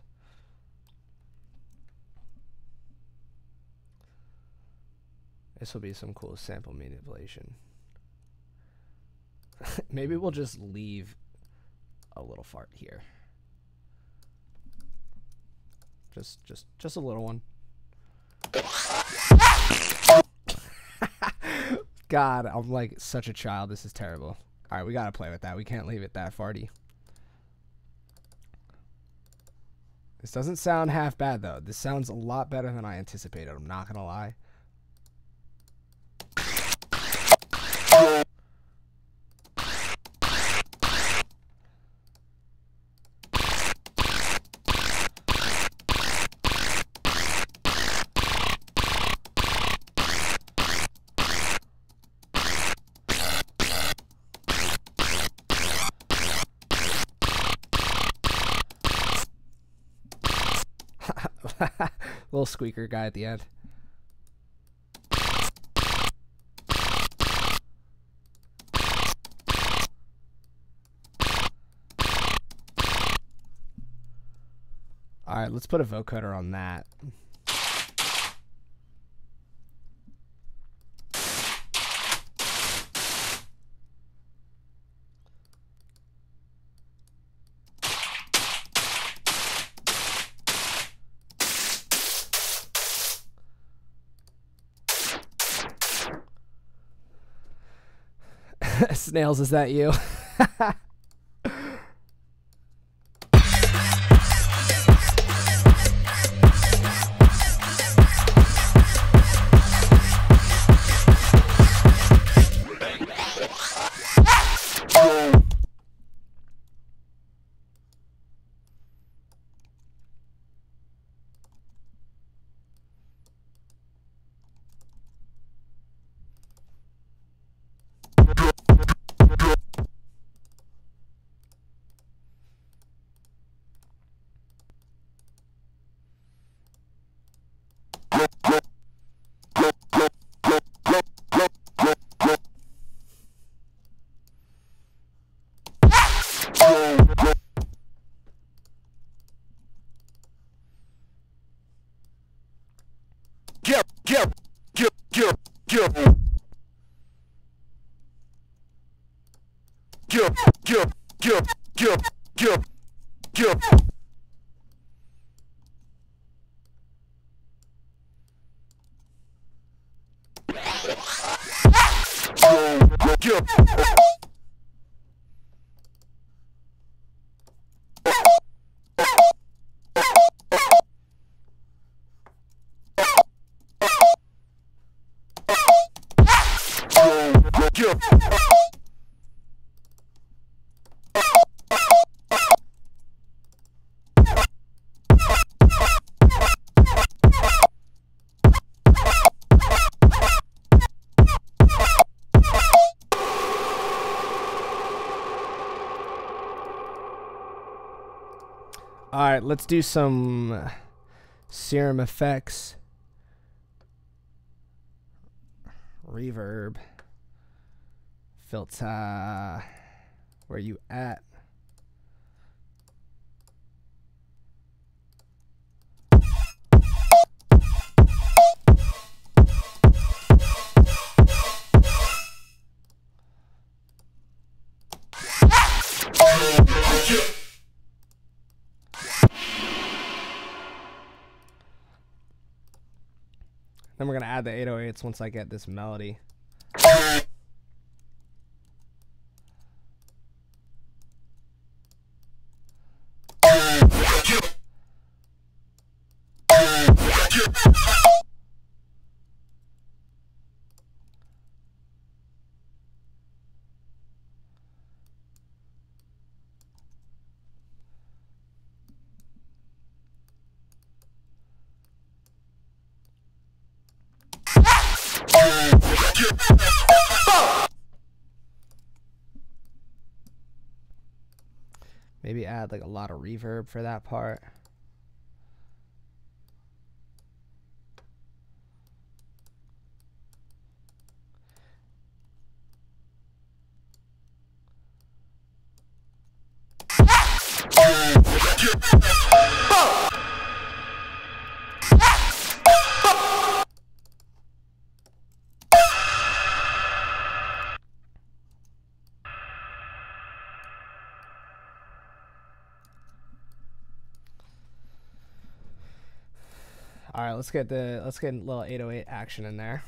This will be some cool sample manipulation. Maybe we'll just leave a little fart here. Just a little one. God, I'm like such a child. This is terrible. All right, we gotta play with that. We can't leave it that farty. This doesn't sound half bad though. This sounds a lot better than I anticipated. I'm not gonna lie. Little squeaker guy at the end. All right, let's put a vocoder on that. Snails, is that you? All right, let's do some Serum effects. Reverb. Filter. Where you at? Then we're going to add the 808s once I get this melody. Maybe add like a lot of reverb for that part. All right, let's get a little 808 action in there.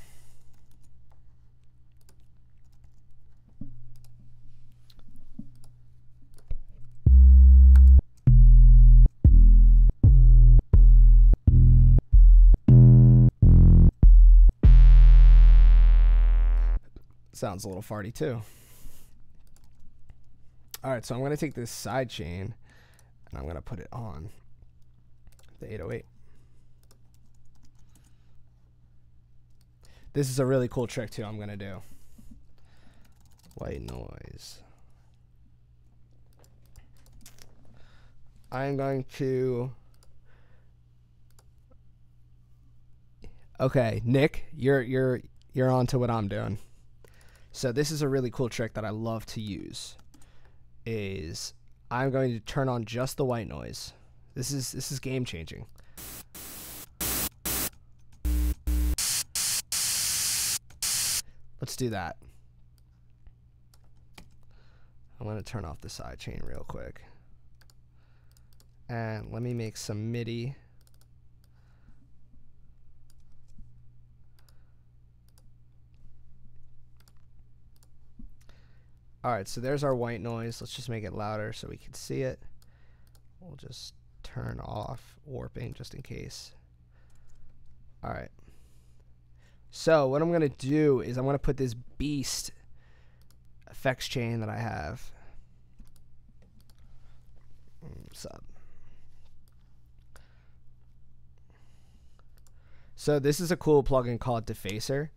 Sounds a little farty too. All right, so I'm going to take this side chain and I'm going to put it on the 808. This is a really cool trick too I'm going to do. White noise. I'm going to... Okay, Nick, you're on to what I'm doing. So this is a really cool trick that I love to use. Is I'm going to turn on just the white noise. This is game changing. Let's do that. I'm going to turn off the side chain real quick. And let me make some MIDI. Alright, so there's our white noise. Let's just make it louder so we can see it. We'll just turn off warping just in case. Alright. So what I'm going to do is I'm going to put this beast effects chain that I have. What's up? So this is a cool plugin called Defacer.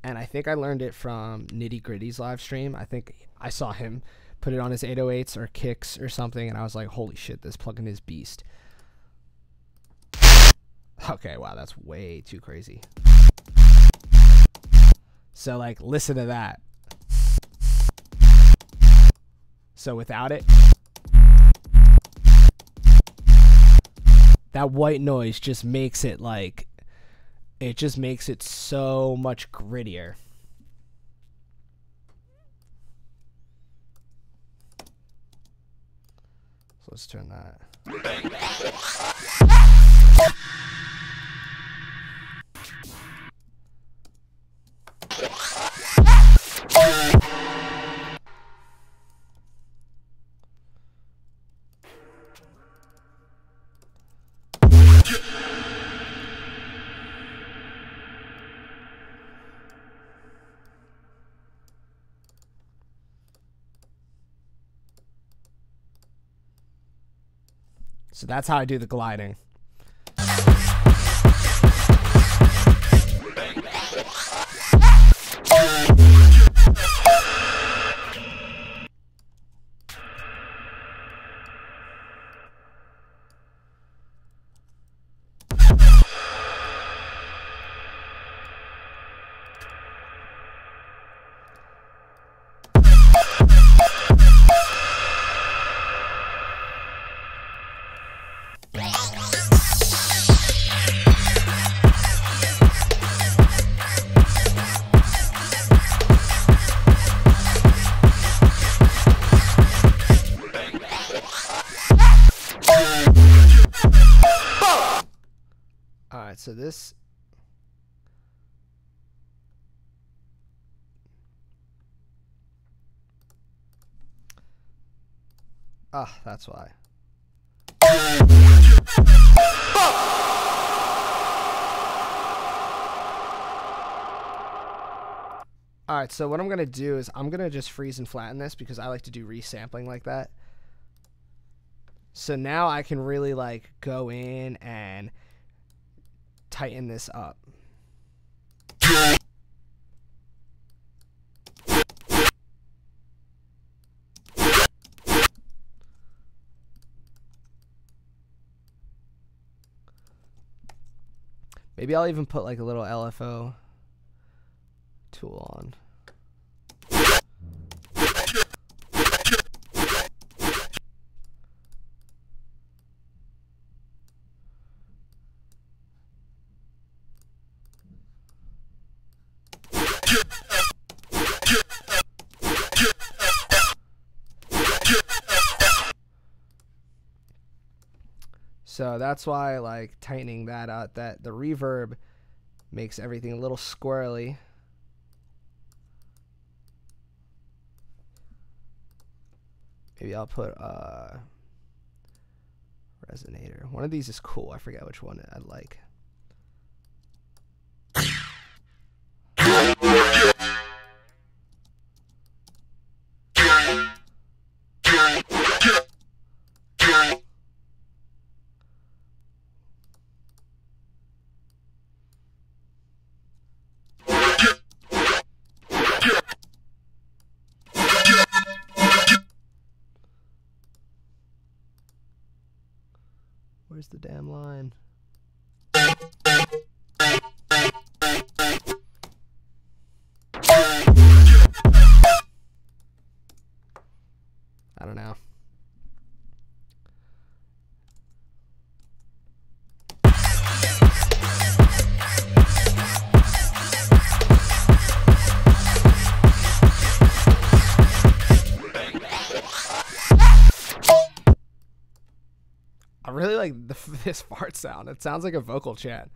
And I think I learned it from Nitty Gritty's live stream. I think I saw him put it on his 808s or kicks or something, and I was like, holy shit, this plugin is beast. Okay, wow, that's way too crazy. So, like, listen to that. So without it, that white noise just makes it like... It just makes it so much grittier. So let's turn that. So that's how I do the gliding. Alright, so this... Ah, that's why. Alright, so what I'm going to do is I'm going to just freeze and flatten this because I like to do resampling like that. So now I can really like go in and tighten this up. Maybe I'll even put like a little LFO tool on. So that's why like tightening that out, that the reverb makes everything a little squirrely. Maybe I'll put a resonator. One of these is cool. I forget which one I like. Where's the damn line? I don't know. I really like this fart sound. It sounds like a vocal chat.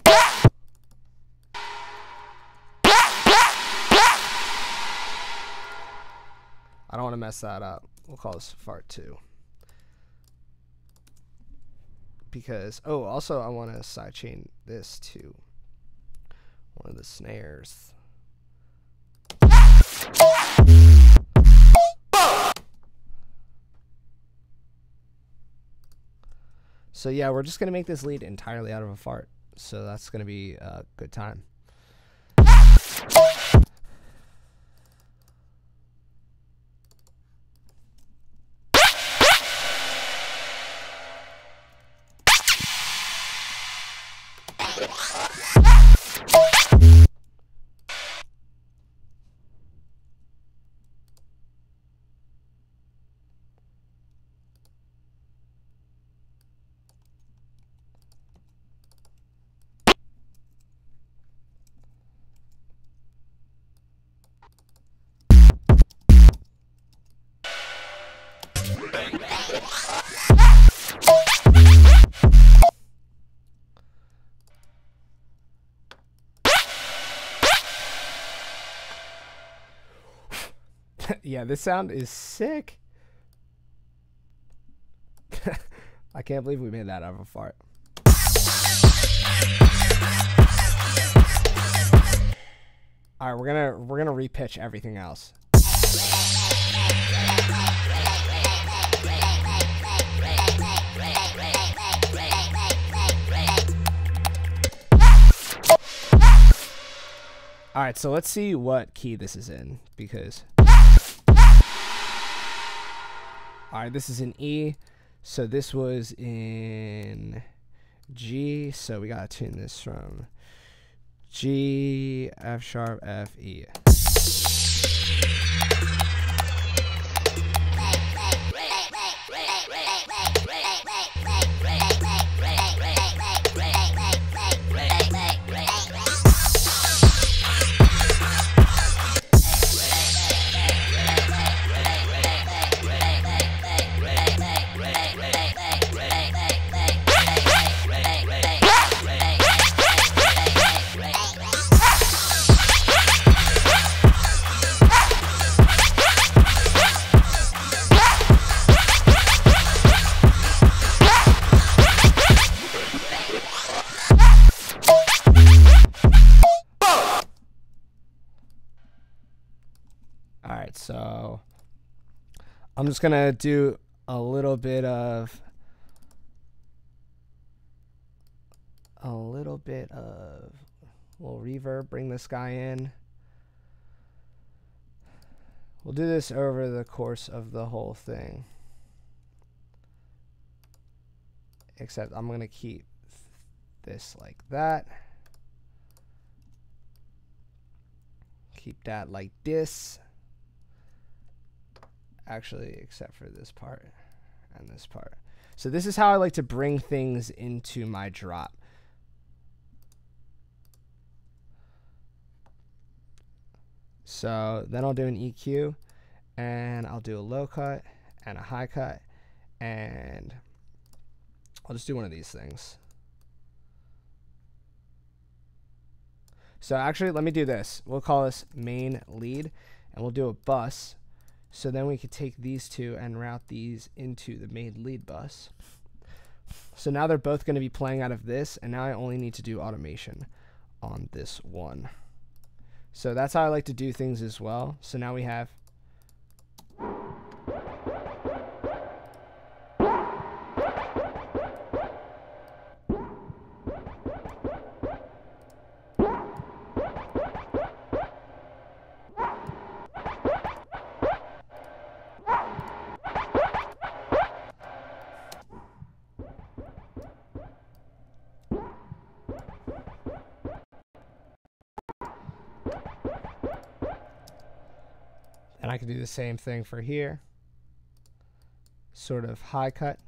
I don't want to mess that up. We'll call this fart 2. Because, oh, also I want to sidechain this to one of the snares. So yeah, we're just going to make this lead entirely out of a fart. So that's going to be a good time. Yeah, this sound is sick. I can't believe we made that out of a fart. All right, we're gonna repitch everything else. All right, so let's see what key this is in, because all right, this is in E, so this was in G, so we gotta tune this from G, F sharp, F, E. Alright, so I'm just gonna do a little bit of little reverb, bring this guy in. We'll do this over the course of the whole thing. Except I'm gonna keep this like that. Keep that like this. Actually, except for this part and this part. So this is how I like to bring things into my drop. So then I'll do an EQ, and I'll do a low cut and a high cut, and I'll just do one of these things. So actually, let me do this. We'll call this main lead, and we'll do a bus. So then we could take these two and route these into the main lead bus. So now they're both going to be playing out of this, and now I only need to do automation on this one. So that's how I like to do things as well. So now we have and I can do the same thing for here. Sort of high cut.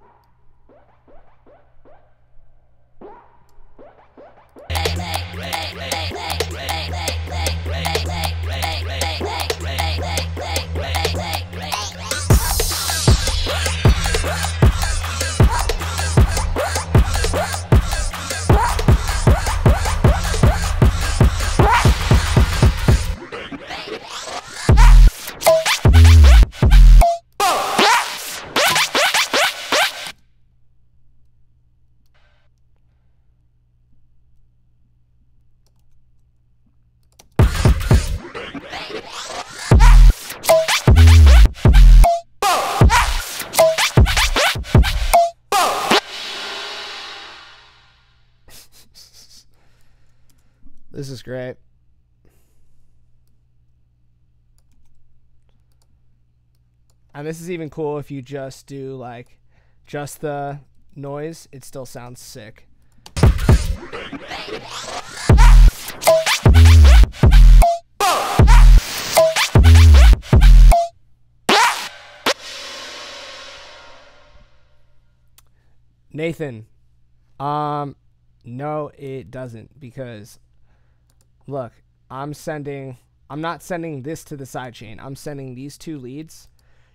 This is great. And this is even cool if you just do like just the noise, it still sounds sick. Nathan, no, it doesn't, because look, I'm not sending this to the sidechain. I'm sending these two leads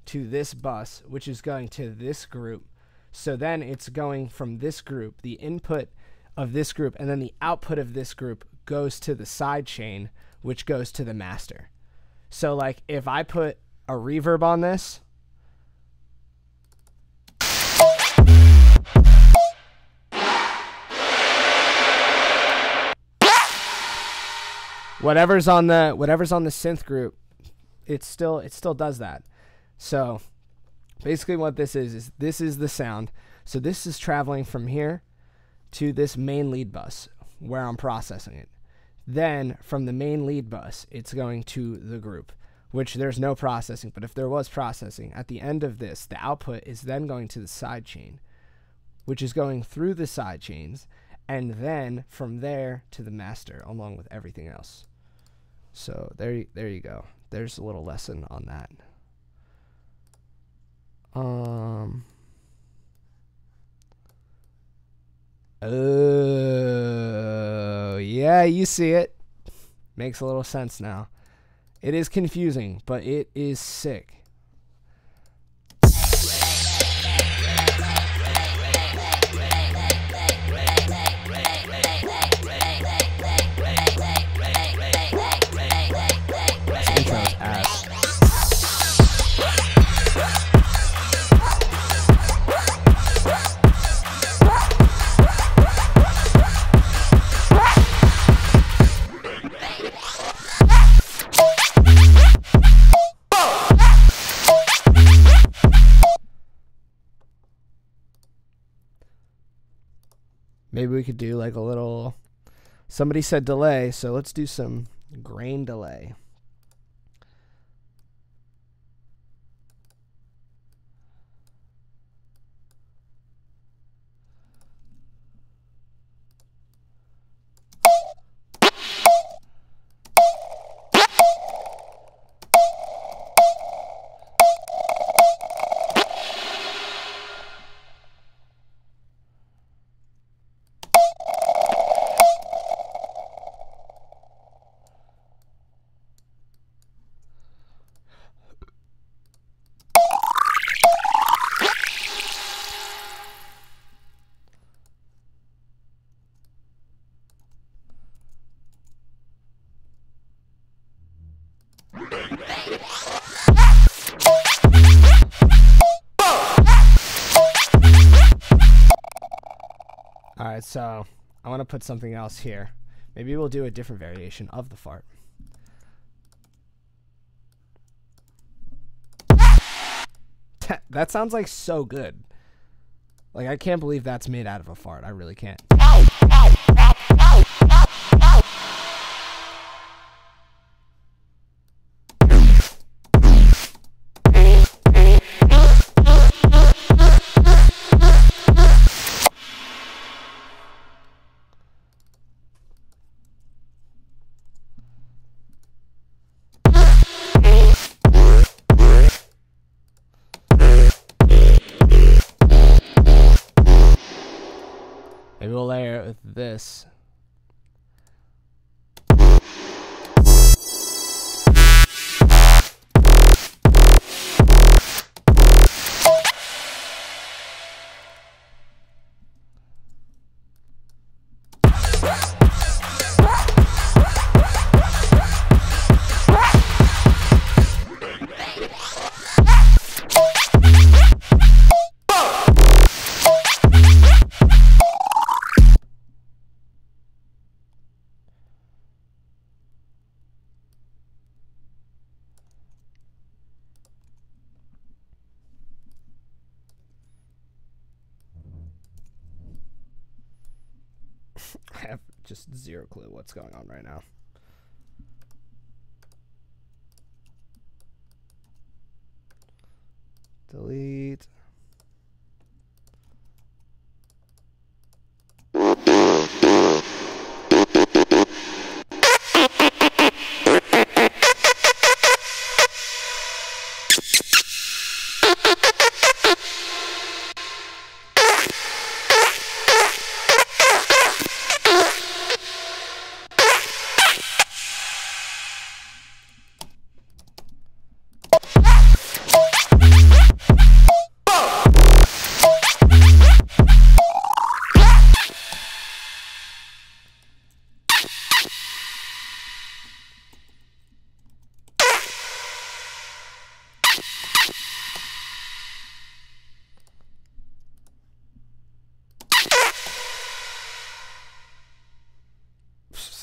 to this bus, which is going to this group. So then it's going from this group, the input of this group, and then the output of this group goes to the sidechain, which goes to the master. So like if I put a reverb on this, whatever's on the synth group, it still does that. So basically what this is this is the sound. So this is traveling from here to this main lead bus where I'm processing it. Then from the main lead bus, it's going to the group, which there's no processing. But if there was processing, at the end of this, the output is then going to the side chain, which is going through the side chains, and then from there to the master, along with everything else. So there you go. There's a little lesson on that. Oh, yeah, you see it. Makes a little sense now. It is confusing, but it is sick. This intro's ass. Maybe we could do like a little, somebody said delay, so let's do some grain delay. Alright, so I want to put something else here. Maybe we'll do a different variation of the fart. That sounds like so good. Like, I can't believe that's made out of a fart. I really can't. Maybe we'll layer it with this. I have just zero clue what's going on right now. Delete.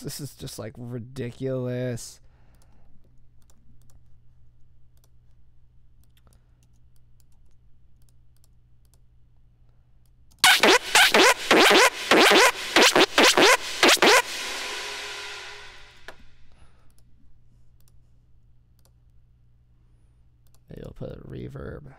This is just like ridiculous. reverb.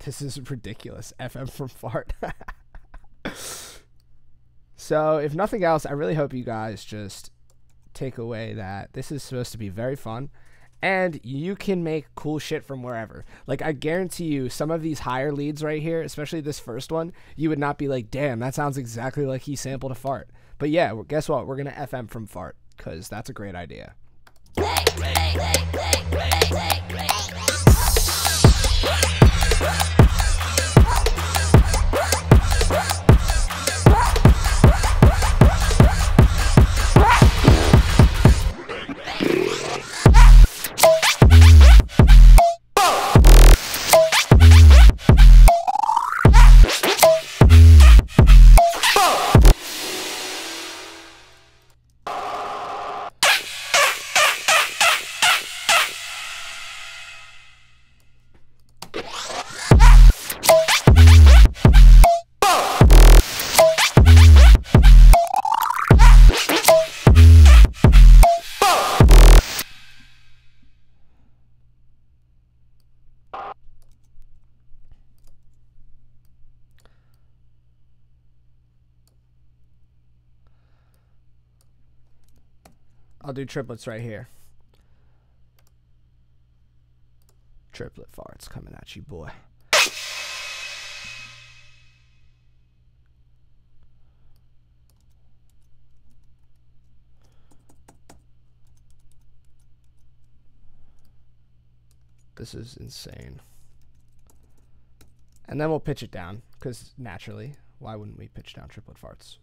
This is ridiculous. FM from fart. So, if nothing else, I really hope you guys just take away that this is supposed to be very fun and you can make cool shit from wherever. Like, I guarantee you some of these higher leads right here, especially this first one, you would not be like, damn, that sounds exactly like he sampled a fart. But yeah, guess what? We're going to FM from fart because that's a great idea. I'll do triplets right here. Triplet farts coming at you, boy. This is insane. And then we'll pitch it down, because naturally, why wouldn't we pitch down triplet farts?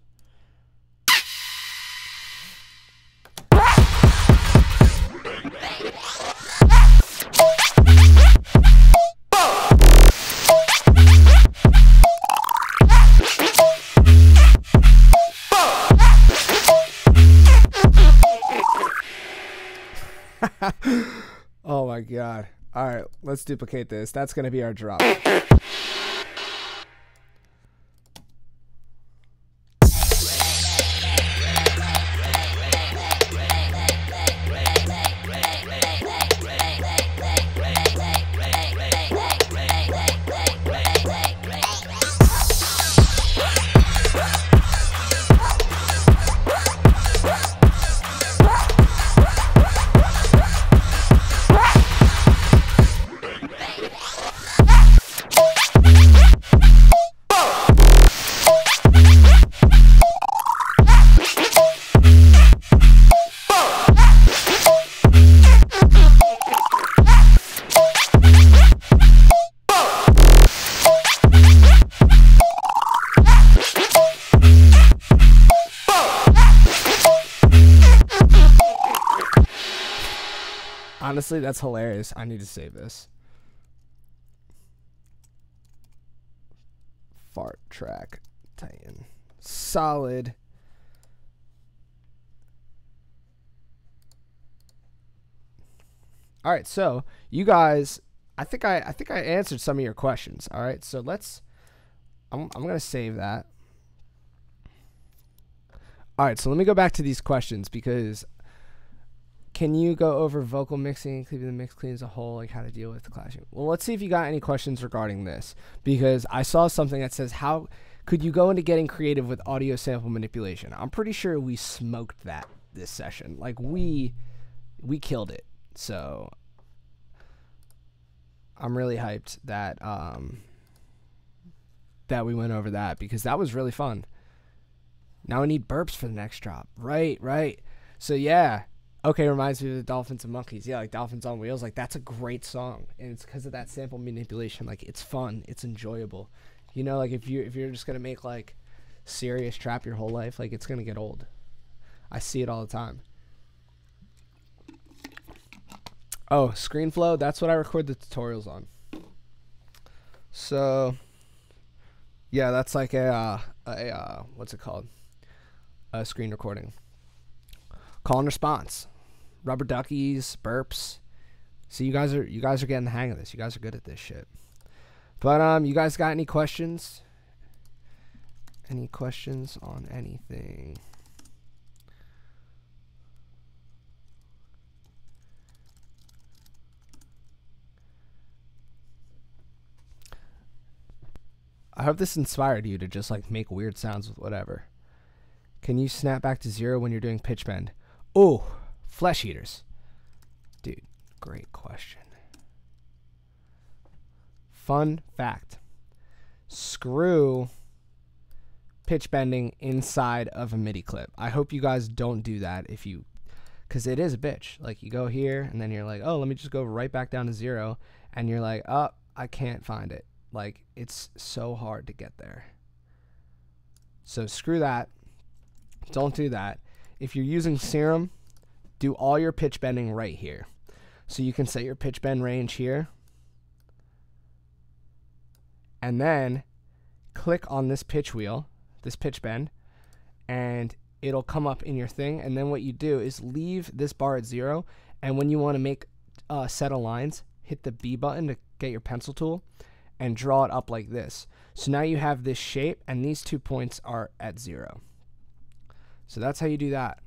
Oh my god. Alright, let's duplicate this. That's going to be our drop. Honestly, that's hilarious. I need to save this. Fart track Titan. Solid. All right, so you guys, I think I answered some of your questions. All right, so I'm gonna save that. All right, so let me go back to these questions because can you go over vocal mixing, keeping the mix clean as a whole, like how to deal with the clashing? Well, let's see if you got any questions regarding this, because I saw something that says, how could you go into getting creative with audio sample manipulation? I'm pretty sure we smoked that this session. Like we killed it. So I'm really hyped that that we went over that because that was really fun. Now I need burps for the next drop. Right. So yeah. Okay, reminds me of the Dolphins and Monkeys. Yeah, like Dolphins on Wheels. Like, that's a great song. And it's because of that sample manipulation. Like, it's fun. It's enjoyable. You know, like, if you're just going to make, like, serious trap your whole life, like, it's going to get old. I see it all the time. Oh, ScreenFlow. That's what I record the tutorials on. So, yeah, that's like a what's it called? A screen recording. Call and response. Rubber duckies, burps. See, you guys are getting the hang of this. You guys are good at this shit. But you guys got any questions? Any questions on anything? I hope this inspired you to just like make weird sounds with whatever. Can you snap back to 0 when you're doing pitch bend? Oh, flesh eaters. Dude, great question. Fun fact. Screw pitch bending inside of a MIDI clip. I hope you guys don't do that because it is a bitch. Like, you go here and then you're like, oh, let me just go right back down to 0. And you're like, oh, I can't find it. Like, it's so hard to get there. So screw that. Don't do that. If you're using Serum, do all your pitch bending right here. So you can set your pitch bend range here. And then click on this pitch wheel, this pitch bend, and it'll come up in your thing. And then what you do is leave this bar at 0. And when you want to make a set of lines, hit the B button to get your pencil tool and draw it up like this. So now you have this shape, and these 2 points are at 0. So that's how you do that.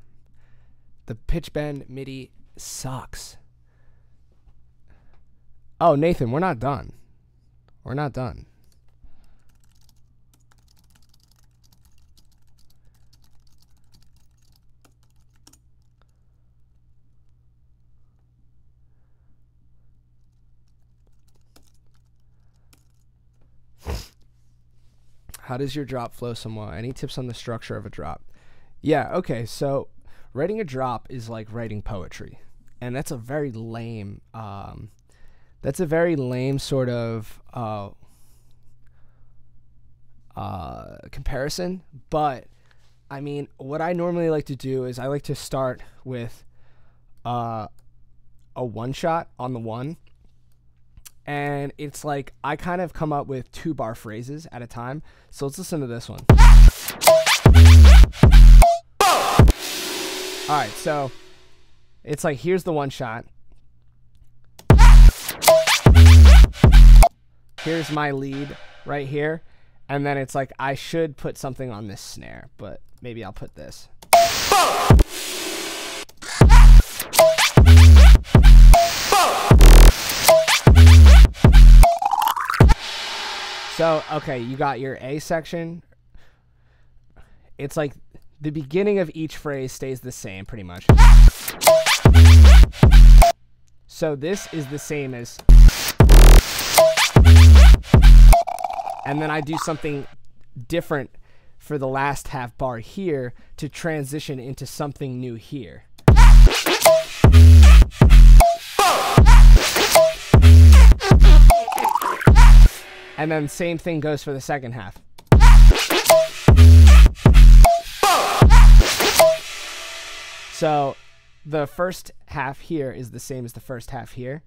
The pitch bend MIDI sucks. Oh, Nathan, we're not done. We're not done. How does your drop flow somewhat? Any tips on the structure of a drop? Yeah, okay, so writing a drop is like writing poetry. And that's a very lame, sort of comparison. But, I mean, what I normally like to do is I like to start with a one-shot on the 1. And it's like I kind of come up with 2-bar phrases at a time. So let's listen to this one. All right, so it's like, here's the one shot. Here's my lead right here. And then it's like, I should put something on this snare, but maybe I'll put this. So, okay, you got your A section. It's like the beginning of each phrase stays the same, pretty much. So this is the same as... And then I do something different for the last half bar here to transition into something new here. And then same thing goes for the second half. So the first half here is the same as the first half here.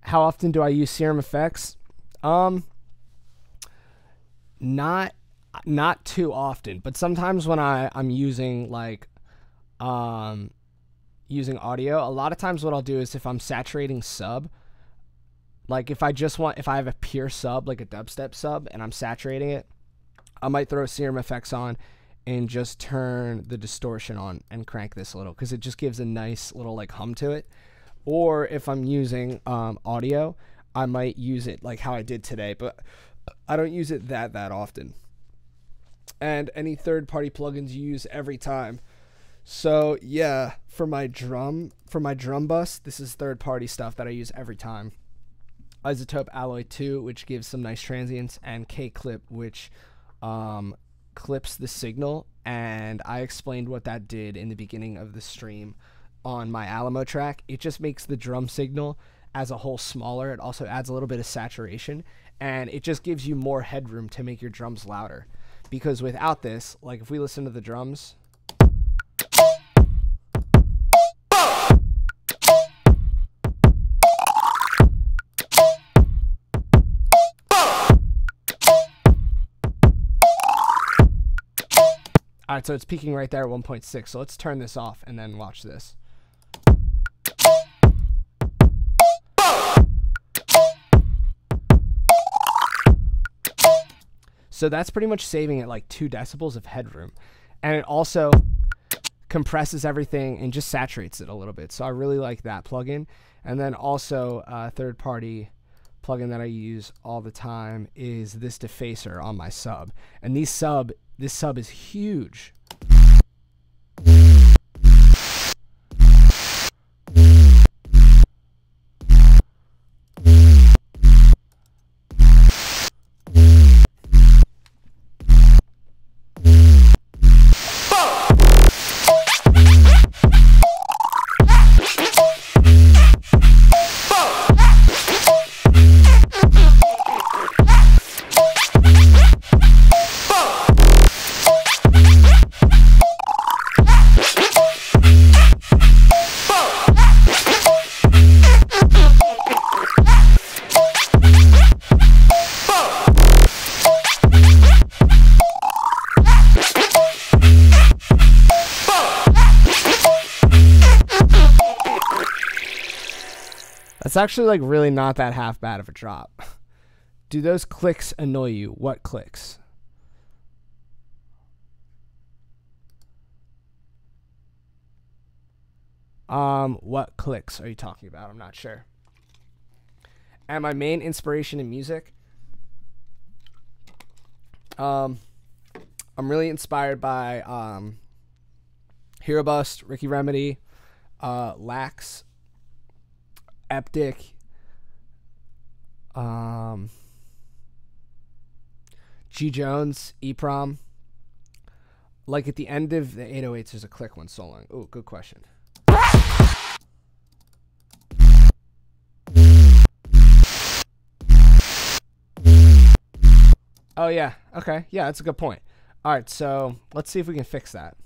How often do I use Serum effects? I not too often, but sometimes when I'm using like using audio, a lot of times what I'll do is if I'm saturating sub, like if I have a pure sub, like a dubstep sub, and I'm saturating it, I might throw Serum Effects on and just turn the distortion on and crank this a little, because it just gives a nice little like hum to it. Or if I'm using audio, I might use it like how I did today, but I don't use it that often. And any third-party plugins you use every time. So yeah, for my drum bus, this is third-party stuff that I use every time. Isotope Alloy 2, which gives some nice transients, and K-Clip, which clips the signal, and I explained what that did in the beginning of the stream on my Alamo track. It just makes the drum signal as a whole smaller. It also adds a little bit of saturation, and it just gives you more headroom to make your drums louder. Because without this, like if we listen to the drums, alright, so it's peaking right there at 1.6. So let's turn this off and then watch this. So that's pretty much saving it like 2 decibels of headroom. And it also compresses everything and just saturates it a little bit. So I really like that plugin. And then also a third-party plugin that I use all the time is this defacer on my sub. And this sub is huge. It's actually like really not that half bad of a drop. Do those clicks annoy you? What clicks? What clicks are you talking about? I'm not sure. And my main inspiration in music, I'm really inspired by Hero Bust, Ricky Remedy, Lax, Eptic, G Jones, EPROM. Like at the end of the 808s, there's a click when soloing. Oh, good question. Oh yeah, okay, yeah, that's a good point. All right, so let's see if we can fix that.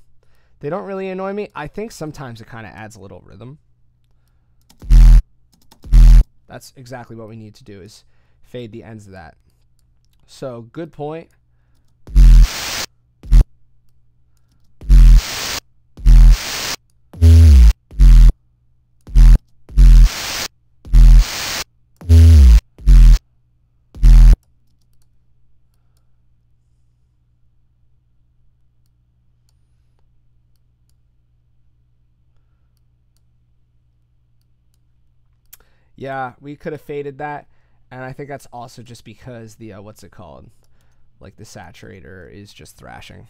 They don't really annoy me. I think sometimes it kind of adds a little rhythm. That's exactly what we need to do, is fade the ends of that. So, good point. Yeah, we could have faded that, and I think that's also just because the what's it called, like the saturator is just thrashing.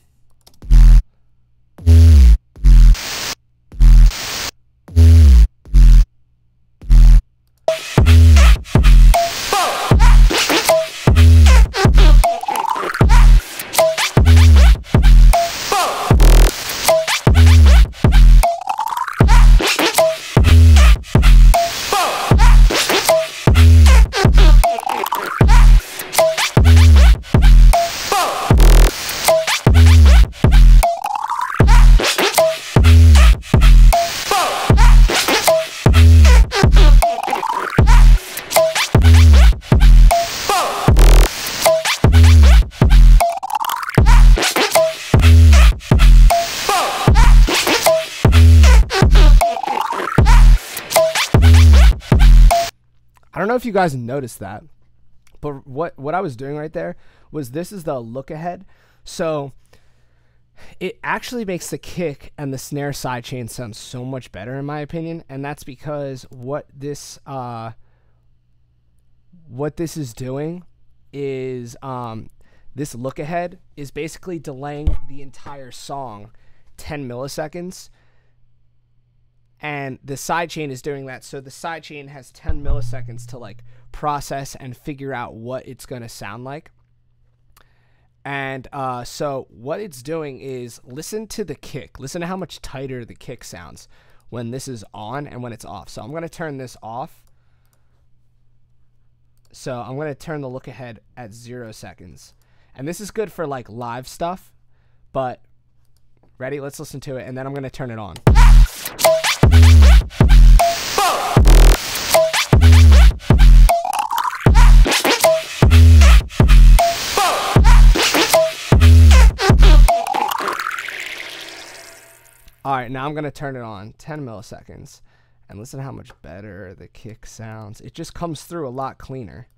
I don't know if you guys noticed that, but what I was doing right there was this is the look ahead. So it actually makes the kick and the snare sidechain sound so much better in my opinion, and that's because what this is doing is this look ahead is basically delaying the entire song 10 milliseconds, and the sidechain is doing that. So the sidechain has 10 milliseconds to like process and figure out what it's going to sound like. And so what it's doing is listen to the kick. Listen to how much tighter the kick sounds when this is on and when it's off. So I'm going to turn this off. So I'm going to turn the look ahead at 0 seconds. And this is good for like live stuff. But ready? Let's listen to it. And then I'm going to turn it on. Alright, now I'm going to turn it on 10 milliseconds. And listen to how much better the kick sounds. It just comes through a lot cleaner.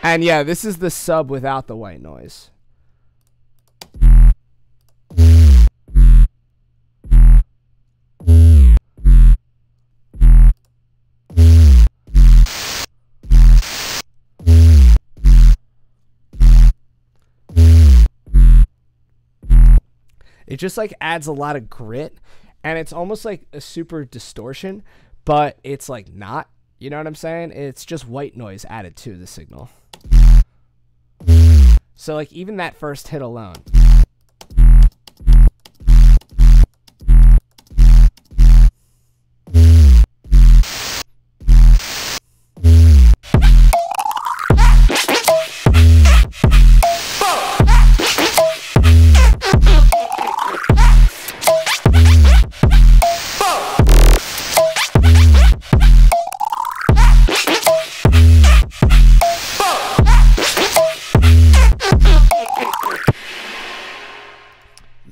And yeah, this is the sub without the white noise. It just like adds a lot of grit, and it's almost like a super distortion, but it's like not, you know what I'm saying? It's just white noise added to the signal. So like even that first hit alone.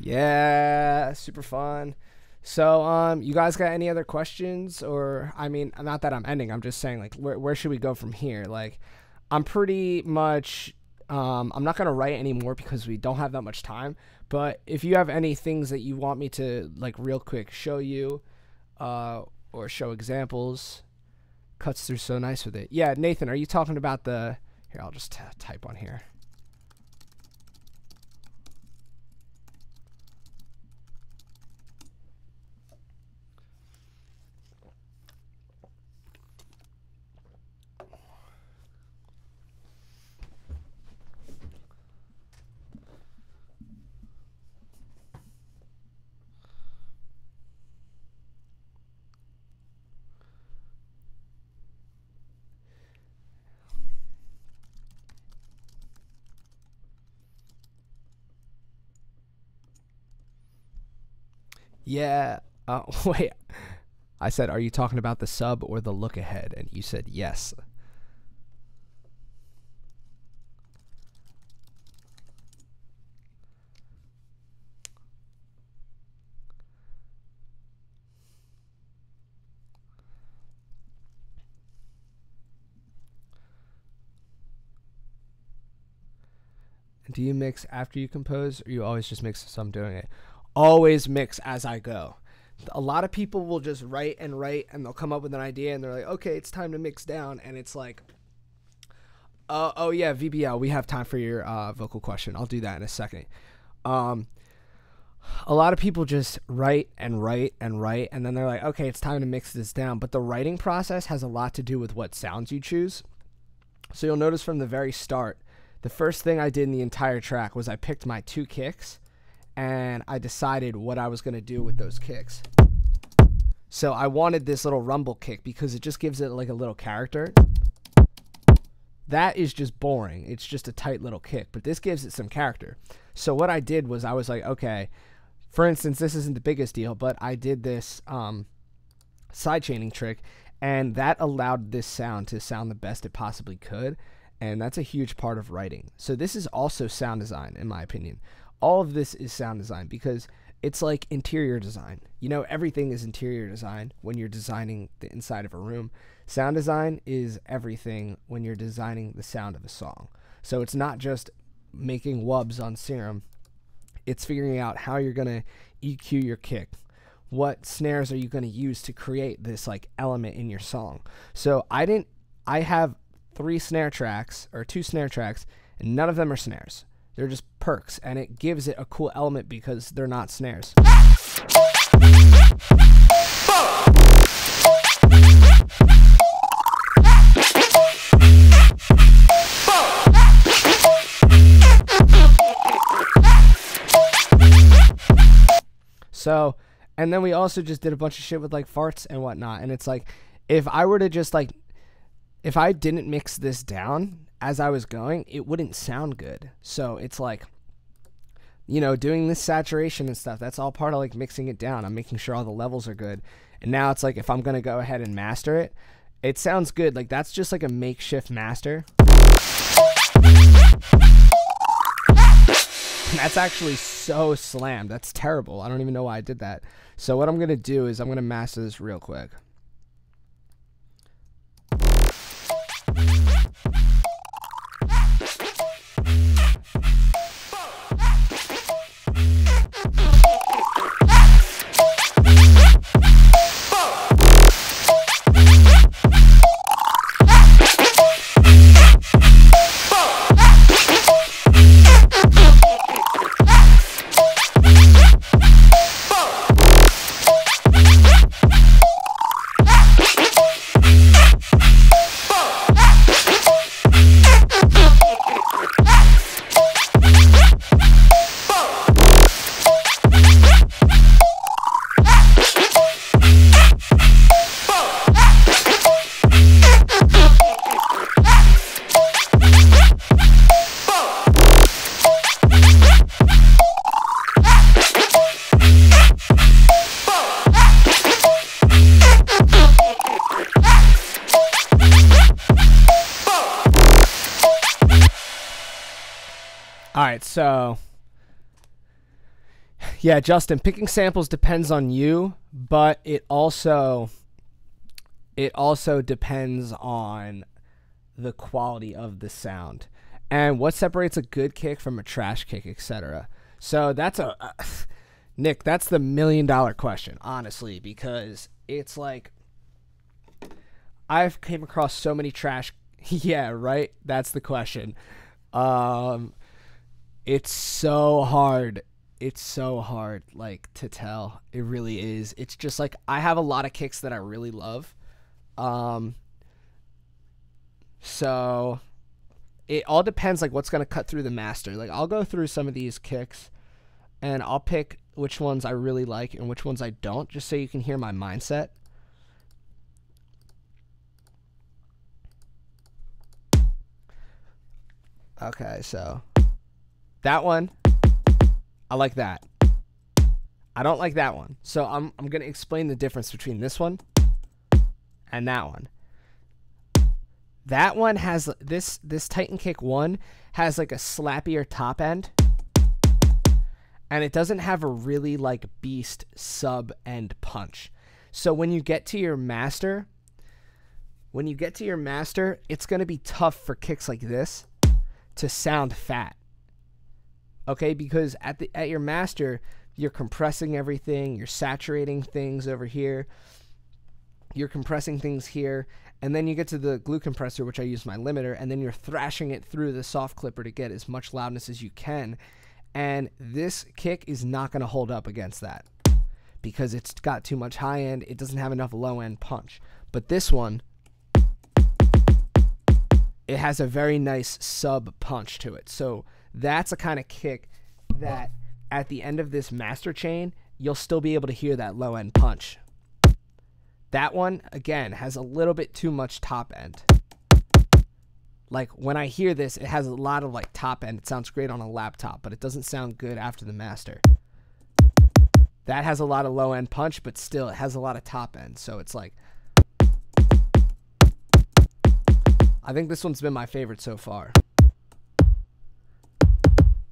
Yeah, super fun. So, you guys got any other questions? Or, I mean, not that I'm ending, I'm just saying, like, where should we go from here? Like, I'm pretty much, I'm not going to write anymore because we don't have that much time. But if you have any things that you want me to, like, real quick show you, or show examples, cuts through so nice with it. Yeah, Nathan, are you talking about the, here, I'll just type on here. Yeah. Wait. I said, are you talking about the sub or the look ahead? And you said yes. Do you mix after you compose, or you always just mix as I'm doing it? Always mix as I go. A lot of people will just write and they'll come up with an idea and they're like, okay, it's time to mix down. And it's like, oh yeah, VBL, we have time for your vocal question. I'll do that in a second. A lot of people just write and then they're like, okay, it's time to mix this down. But the writing process has a lot to do with what sounds you choose. So you'll notice from the very start, the first thing I did in the entire track was I picked my 2 kicks and I decided what I was going to do with those kicks. So I wanted this little rumble kick because it just gives it like a little character. that is just boring. It's just a tight little kick, but this gives it some character. So what I did was I was like, okay, for instance, this isn't the biggest deal, but I did this side chaining trick, and that allowed this sound to sound the best it possibly could, and that's a huge part of writing. So this is also sound design, in my opinion. All of this is sound design because it's like interior design. You know, everything is interior design when you're designing the inside of a room. Sound design is everything when you're designing the sound of a song. So it's not just making wubs on Serum. It's figuring out how you're going to EQ your kick. What snares are you going to use to create this like element in your song? So I have 3 snare tracks or 2 snare tracks, and none of them are snares. They're just perks, and it gives it a cool element because they're not snares. So, and then we also just did a bunch of shit with like farts and whatnot, and it's like, if I were to just like, if I didn't mix this down as I was going, it wouldn't sound good. So it's like, you know, doing this saturation and stuff, that's all part of like mixing it down. I'm making sure all the levels are good. And now it's like, if I'm going to go ahead and master it, it sounds good. Like that's just like a makeshift master. That's actually so slammed. That's terrible. I don't even know why I did that. So what I'm going to do is I'm going to master this real quick. Alright, so yeah, Justin, picking samples depends on you, but it also depends on the quality of the sound and what separates a good kick from a trash kick, etc. So that's Nick, that's the $1 million question, honestly, because it's like I've came across so many trash. Yeah, right. That's the question. It's so hard. It's so hard, like, to tell. It really is. It's just like I have a lot of kicks that I really love. So it all depends, like, what's gonna cut through the master. Like, I'll go through some of these kicks, and I'll pick which ones I really like and which ones I don't, just so you can hear my mindset. Okay, so that one, I like that. I don't like that one. So I'm going to explain the difference between this one and that one. That one has this Titan Kick 1 has like a slappier top end. And it doesn't have a really like beast sub end punch. So when you get to your master, it's going to be tough for kicks like this to sound fat. Okay, because at your master, you're compressing everything, you're saturating things over here, you're compressing things here, and then you get to the glue compressor, which I use my limiter, and then you're thrashing it through the soft clipper to get as much loudness as you can. And this kick is not going to hold up against that because it's got too much high end, it doesn't have enough low end punch. But this one, it has a very nice sub punch to it. So that's a kind of kick that at the end of this master chain, you'll still be able to hear that low end punch. That one, again, has a little bit too much top end. Like when I hear this, it has a lot of like top end. It sounds great on a laptop, but it doesn't sound good after the master. That has a lot of low end punch, but still it has a lot of top end. So it's like, I think this one's been my favorite so far.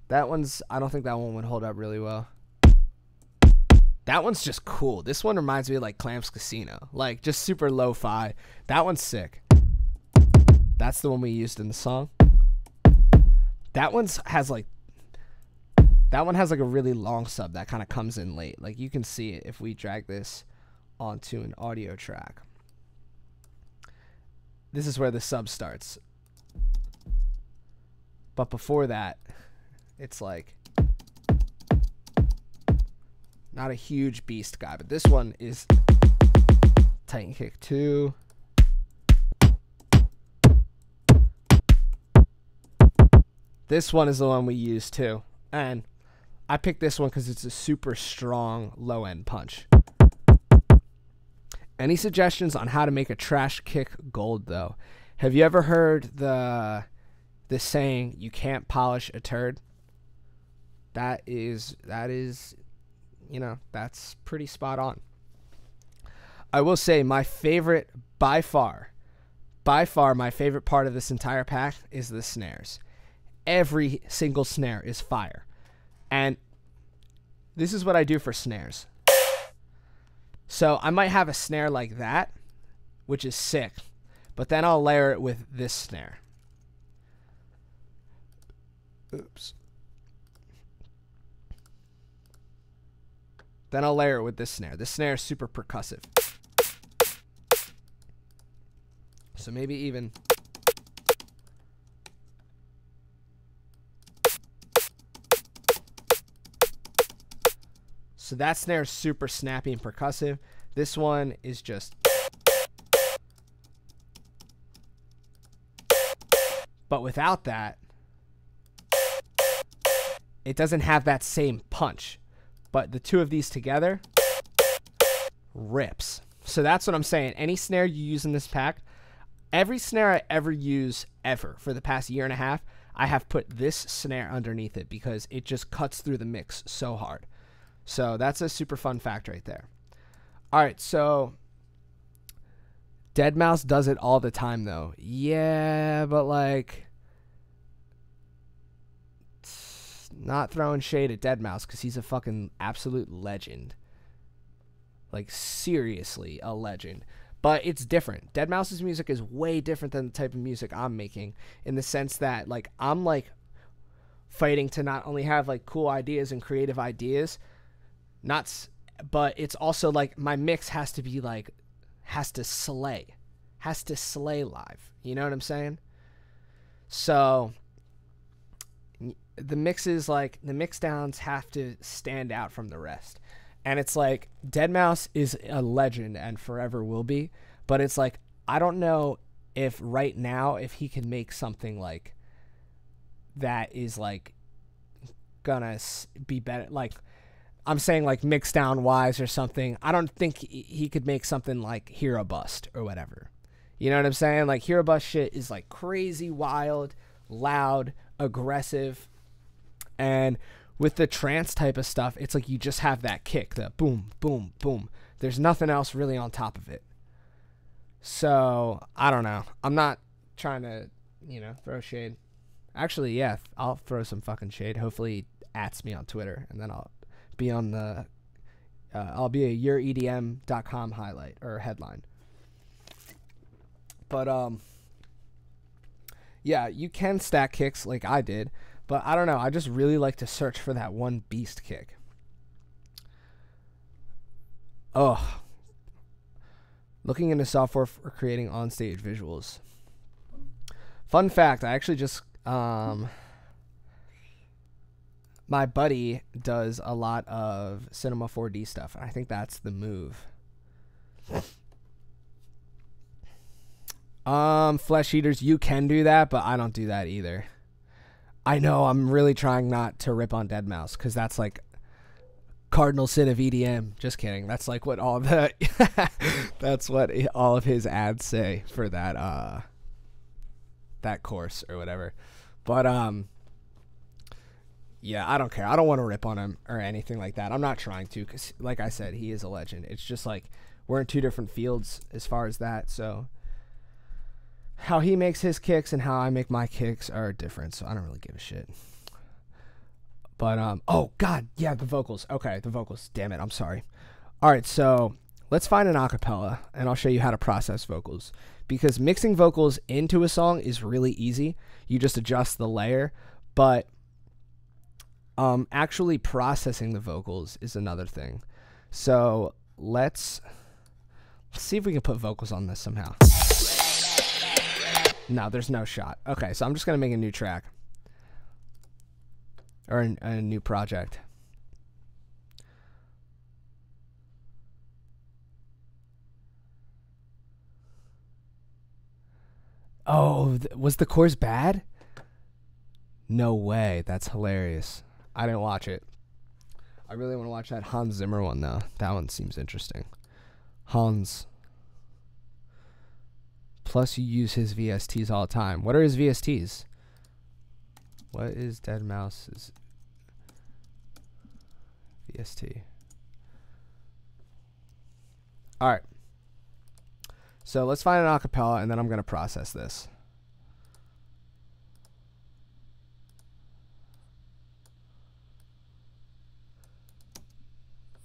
That one's, I don't think that one would hold up really well. That one's just cool. This one reminds me of like Clamps Casino. Like just super lo-fi. That one's sick. That's the one we used in the song. That one has like a really long sub that kind of comes in late. Like you can see it if we drag this onto an audio track. This is where the sub starts. But before that, it's like not a huge beast guy, but this one is Titan Kick 2. This one is the one we use too. And I picked this one because it's a super strong low end punch. Any suggestions on how to make a trash kick gold though? Have you ever heard the saying, you can't polish a turd? That is, you know, that's pretty spot on. I will say my favorite, by far my favorite part of this entire pack is the snares. Every single snare is fire. And this is what I do for snares. So I might have a snare like that, which is sick, but then I'll layer it with this snare. Oops. Then I'll layer it with this snare. This snare is super percussive. So maybe even... So that snare is super snappy and percussive. This one is just... But without that, it doesn't have that same punch. But the two of these together rips. So that's what I'm saying. Any snare you use in this pack, every snare I ever use ever for the past year and a half, I have put this snare underneath it because it just cuts through the mix so hard. So that's a super fun fact right there. All right, so Deadmau5 does it all the time though. Yeah, but like, not throwing shade at Deadmau5 because he's a fucking absolute legend. Like seriously a legend. But it's different. Deadmau5's music is way different than the type of music I'm making, in the sense that like I'm like fighting to not only have like cool ideas and creative ideas, but it's also like my mix has to be like, has to slay live. You know what I'm saying? So the mixes, like the mix downs have to stand out from the rest. And it's like Deadmau5 is a legend and forever will be, but it's like I don't know if right now if he can make something like that is like gonna be better. Like I'm saying like mix down wise or something. I don't think he could make something like Hero Bust or whatever. You know what I'm saying? Like Hero Bust shit is like crazy, wild, loud, aggressive. And with the trance type of stuff, it's like you just have that kick, the boom, boom, boom. There's nothing else really on top of it. So, I don't know. I'm not trying to, you know, throw shade. Actually, yeah, I'll throw some fucking shade. Hopefully he ats me on Twitter, and then I'll be on the, I'll be a youredm.com highlight or headline. But, yeah, you can stack kicks like I did. But I don't know. I just really like to search for that one beast kick. Oh. Looking into software for creating on-stage visuals. Fun fact, I actually just... my buddy does a lot of Cinema 4D stuff. And I think that's the move. Flesh Eaters, you can do that, but I don't do that either. I know I'm really trying not to rip on Deadmau5 because that's like cardinal sin of EDM. Just kidding. That's like what all the that's what all of his ads say for that that coarse or whatever. But yeah, I don't care. I don't want to rip on him or anything like that. I'm not trying to, because like I said, he is a legend. It's just like we're in two different fields as far as that. So how he makes his kicks and how I make my kicks are different. So I don't really give a shit. But oh god, yeah, the vocals. Okay, the vocals. Damn it, I'm sorry. All right, so let's find an acapella, and I'll show you how to process vocals. Because mixing vocals into a song is really easy. You just adjust the layer, but actually processing the vocals is another thing. So let's see if we can put vocals on this somehow. No, there's no shot. Okay, so I'm just gonna make a new track or a new project. Oh, was the chorus bad? No way. That's hilarious. I didn't watch it. I really want to watch that Hans Zimmer one, though. That one seems interesting. Hans. Plus, you use his VSTs all the time. What are his VSTs? What is deadmau5's VST? All right. So let's find an acapella, and then I'm going to process this.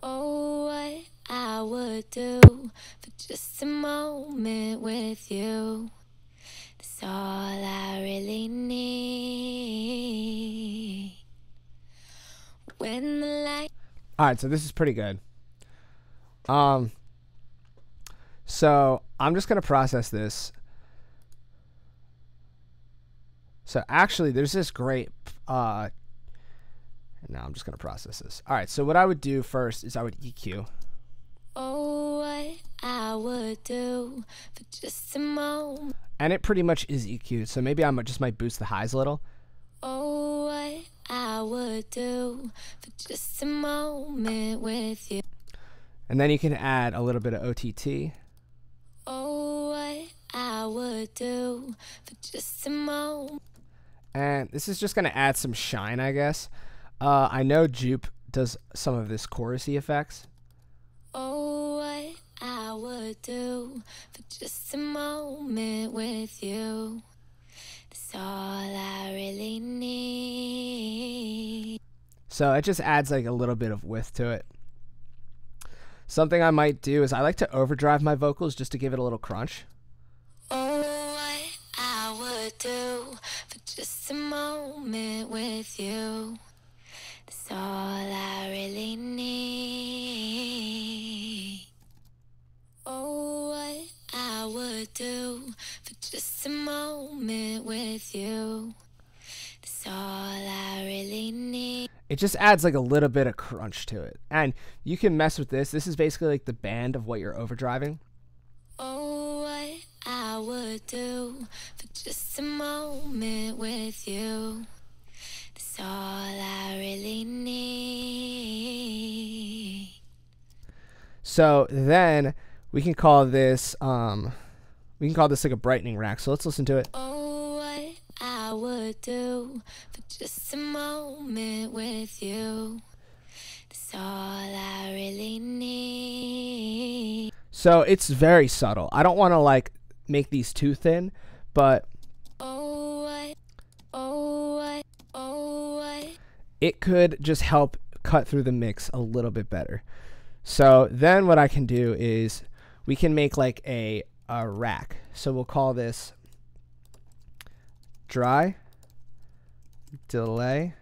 Oh, what I would do for just a moment with you. That's all I really need. When the light. All right, so this is pretty good. So I'm just going to process this. So actually, there's this great, now I'm just going to process this. All right, so what I would do first is I would EQ. Oh, what I would do for just a moment. And it pretty much is EQ, so maybe I just might boost the highs a little. Oh, what I would do for just a moment with you. And then you can add a little bit of OTT. Oh, what I would do for just a moment. And this is just going to add some shine, I guess. I know Jupe does some of this chorusy effects. Oh, what I would do for just a moment with you. That's all I really need. So it just adds like a little bit of width to it. Something I might do is I like to overdrive my vocals just to give it a little crunch. Oh, what I would do for just a moment with you. That's all I really need. Oh, what I would do for just a moment with you. That's all I really need. It just adds like a little bit of crunch to it. And you can mess with this. This is basically like the band of what you're overdriving. Oh, what I would do for just a moment with you. That's all I really need. So then we can call this like a brightening rack. So let's listen to it. Oh, what I would do for just a moment with you. That's all I really need. So it's very subtle. I don't want to like make these too thin, but Oh, what, oh, what, oh, what. it could just help cut through the mix a little bit better. So then what I can do is we can make like a rack. So we'll call this dry, delay,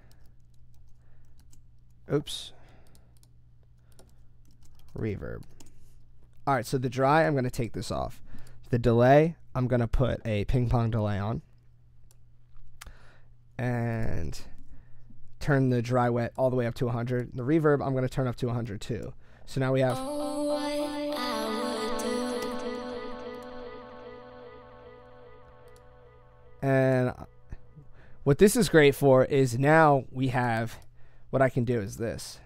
reverb. All right, so the dry, I'm going to take this off. The delay, I'm going to put a ping pong delay on. And turn the dry wet all the way up to 100. The reverb, I'm going to turn up to 100 too. So now we have... Oh, what I would do. And what this is great for is now we have... What I can do is this.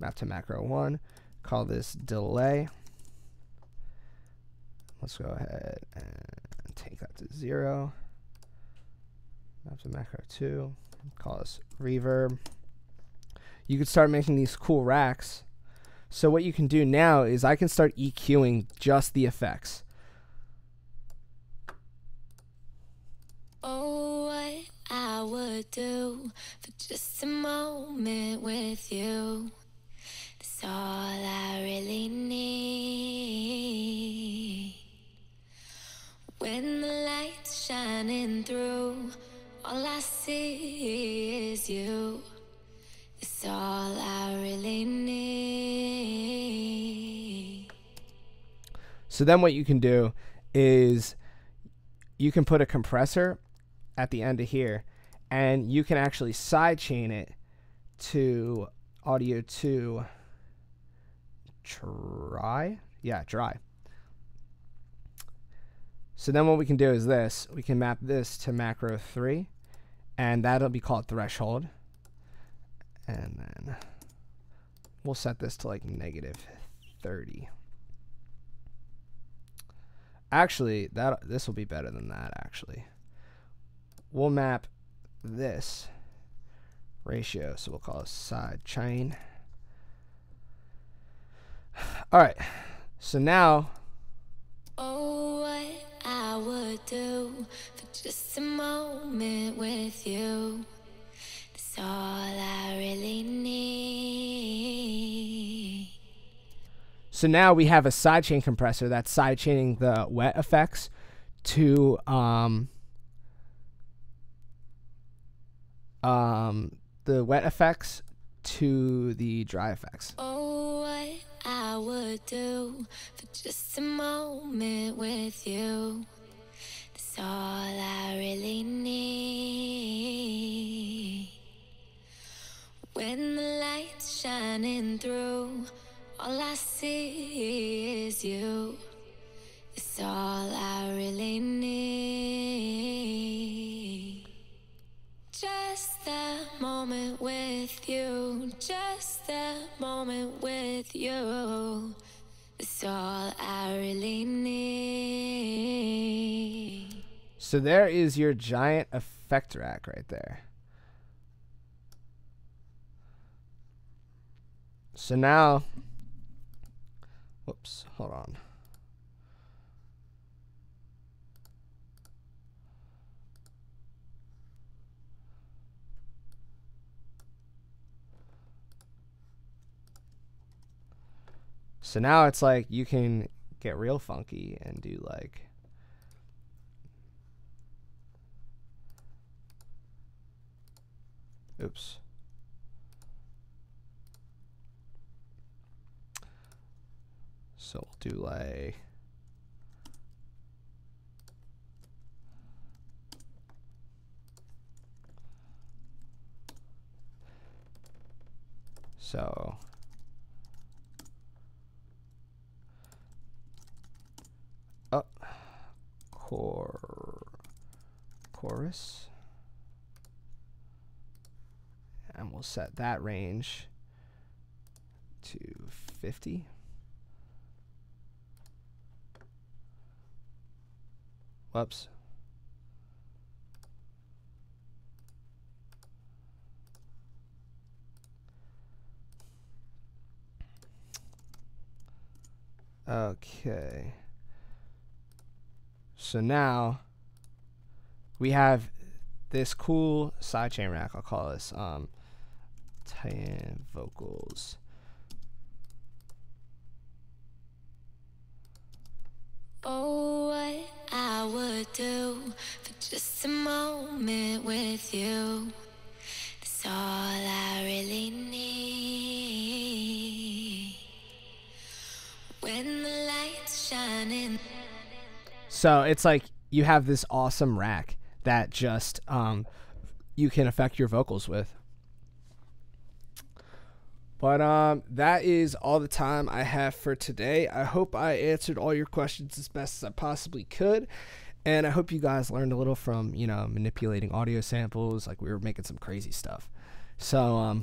Map to macro 1. Call this delay. Let's go ahead and take that to 0. Map to macro 2. Call this reverb. You could start making these cool racks. So what you can do now is I can start EQing just the effects. Oh, what I would do for just a moment with you. That's all I really need. When the light's shining through, all I see is you. That's all I really need. So then what you can do is you can put a compressor at the end of here, and you can actually sidechain it to audio 2 dry. Yeah, dry. So then what we can do is this. We can map this to macro 3, and that'll be called threshold. And then we'll set this to like -30. Actually, this will be better than that, actually. We'll map this ratio, so we'll call it side chain. All right, so now, Oh, what I would do for just a moment with you. That's all I really need. so now we have a sidechain compressor that's sidechaining the wet effects to the wet effects to the dry effects. Oh, what I would do for just a moment with you. That's all I really need. When the light's shining through, all I see is you. It's all I really need. Just a moment with you, just a moment with you. It's all I really need. So there is your giant effect rack right there. So now, whoops, hold on. So now it's like you can get real funky and do like oops. So we'll do like so chorus, and we'll set that range to 50. Whoops. Okay. So now we have this cool sidechain rack. I'll call this Titan Vocals. Oh, what I would do for just a moment with you. That's all I really need. When the light's shining. So it's like you have this awesome rack that just you can affect your vocals with. But that is all the time I have for today. I hope I answered all your questions as best as I possibly could. And I hope you guys learned a little from, you know, manipulating audio samples. Like, we were making some crazy stuff. So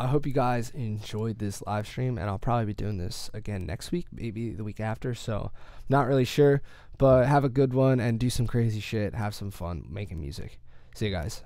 I hope you guys enjoyed this live stream, and I'll probably be doing this again next week, maybe the week after. So not really sure, but have a good one and do some crazy shit. Have some fun making music. See you guys.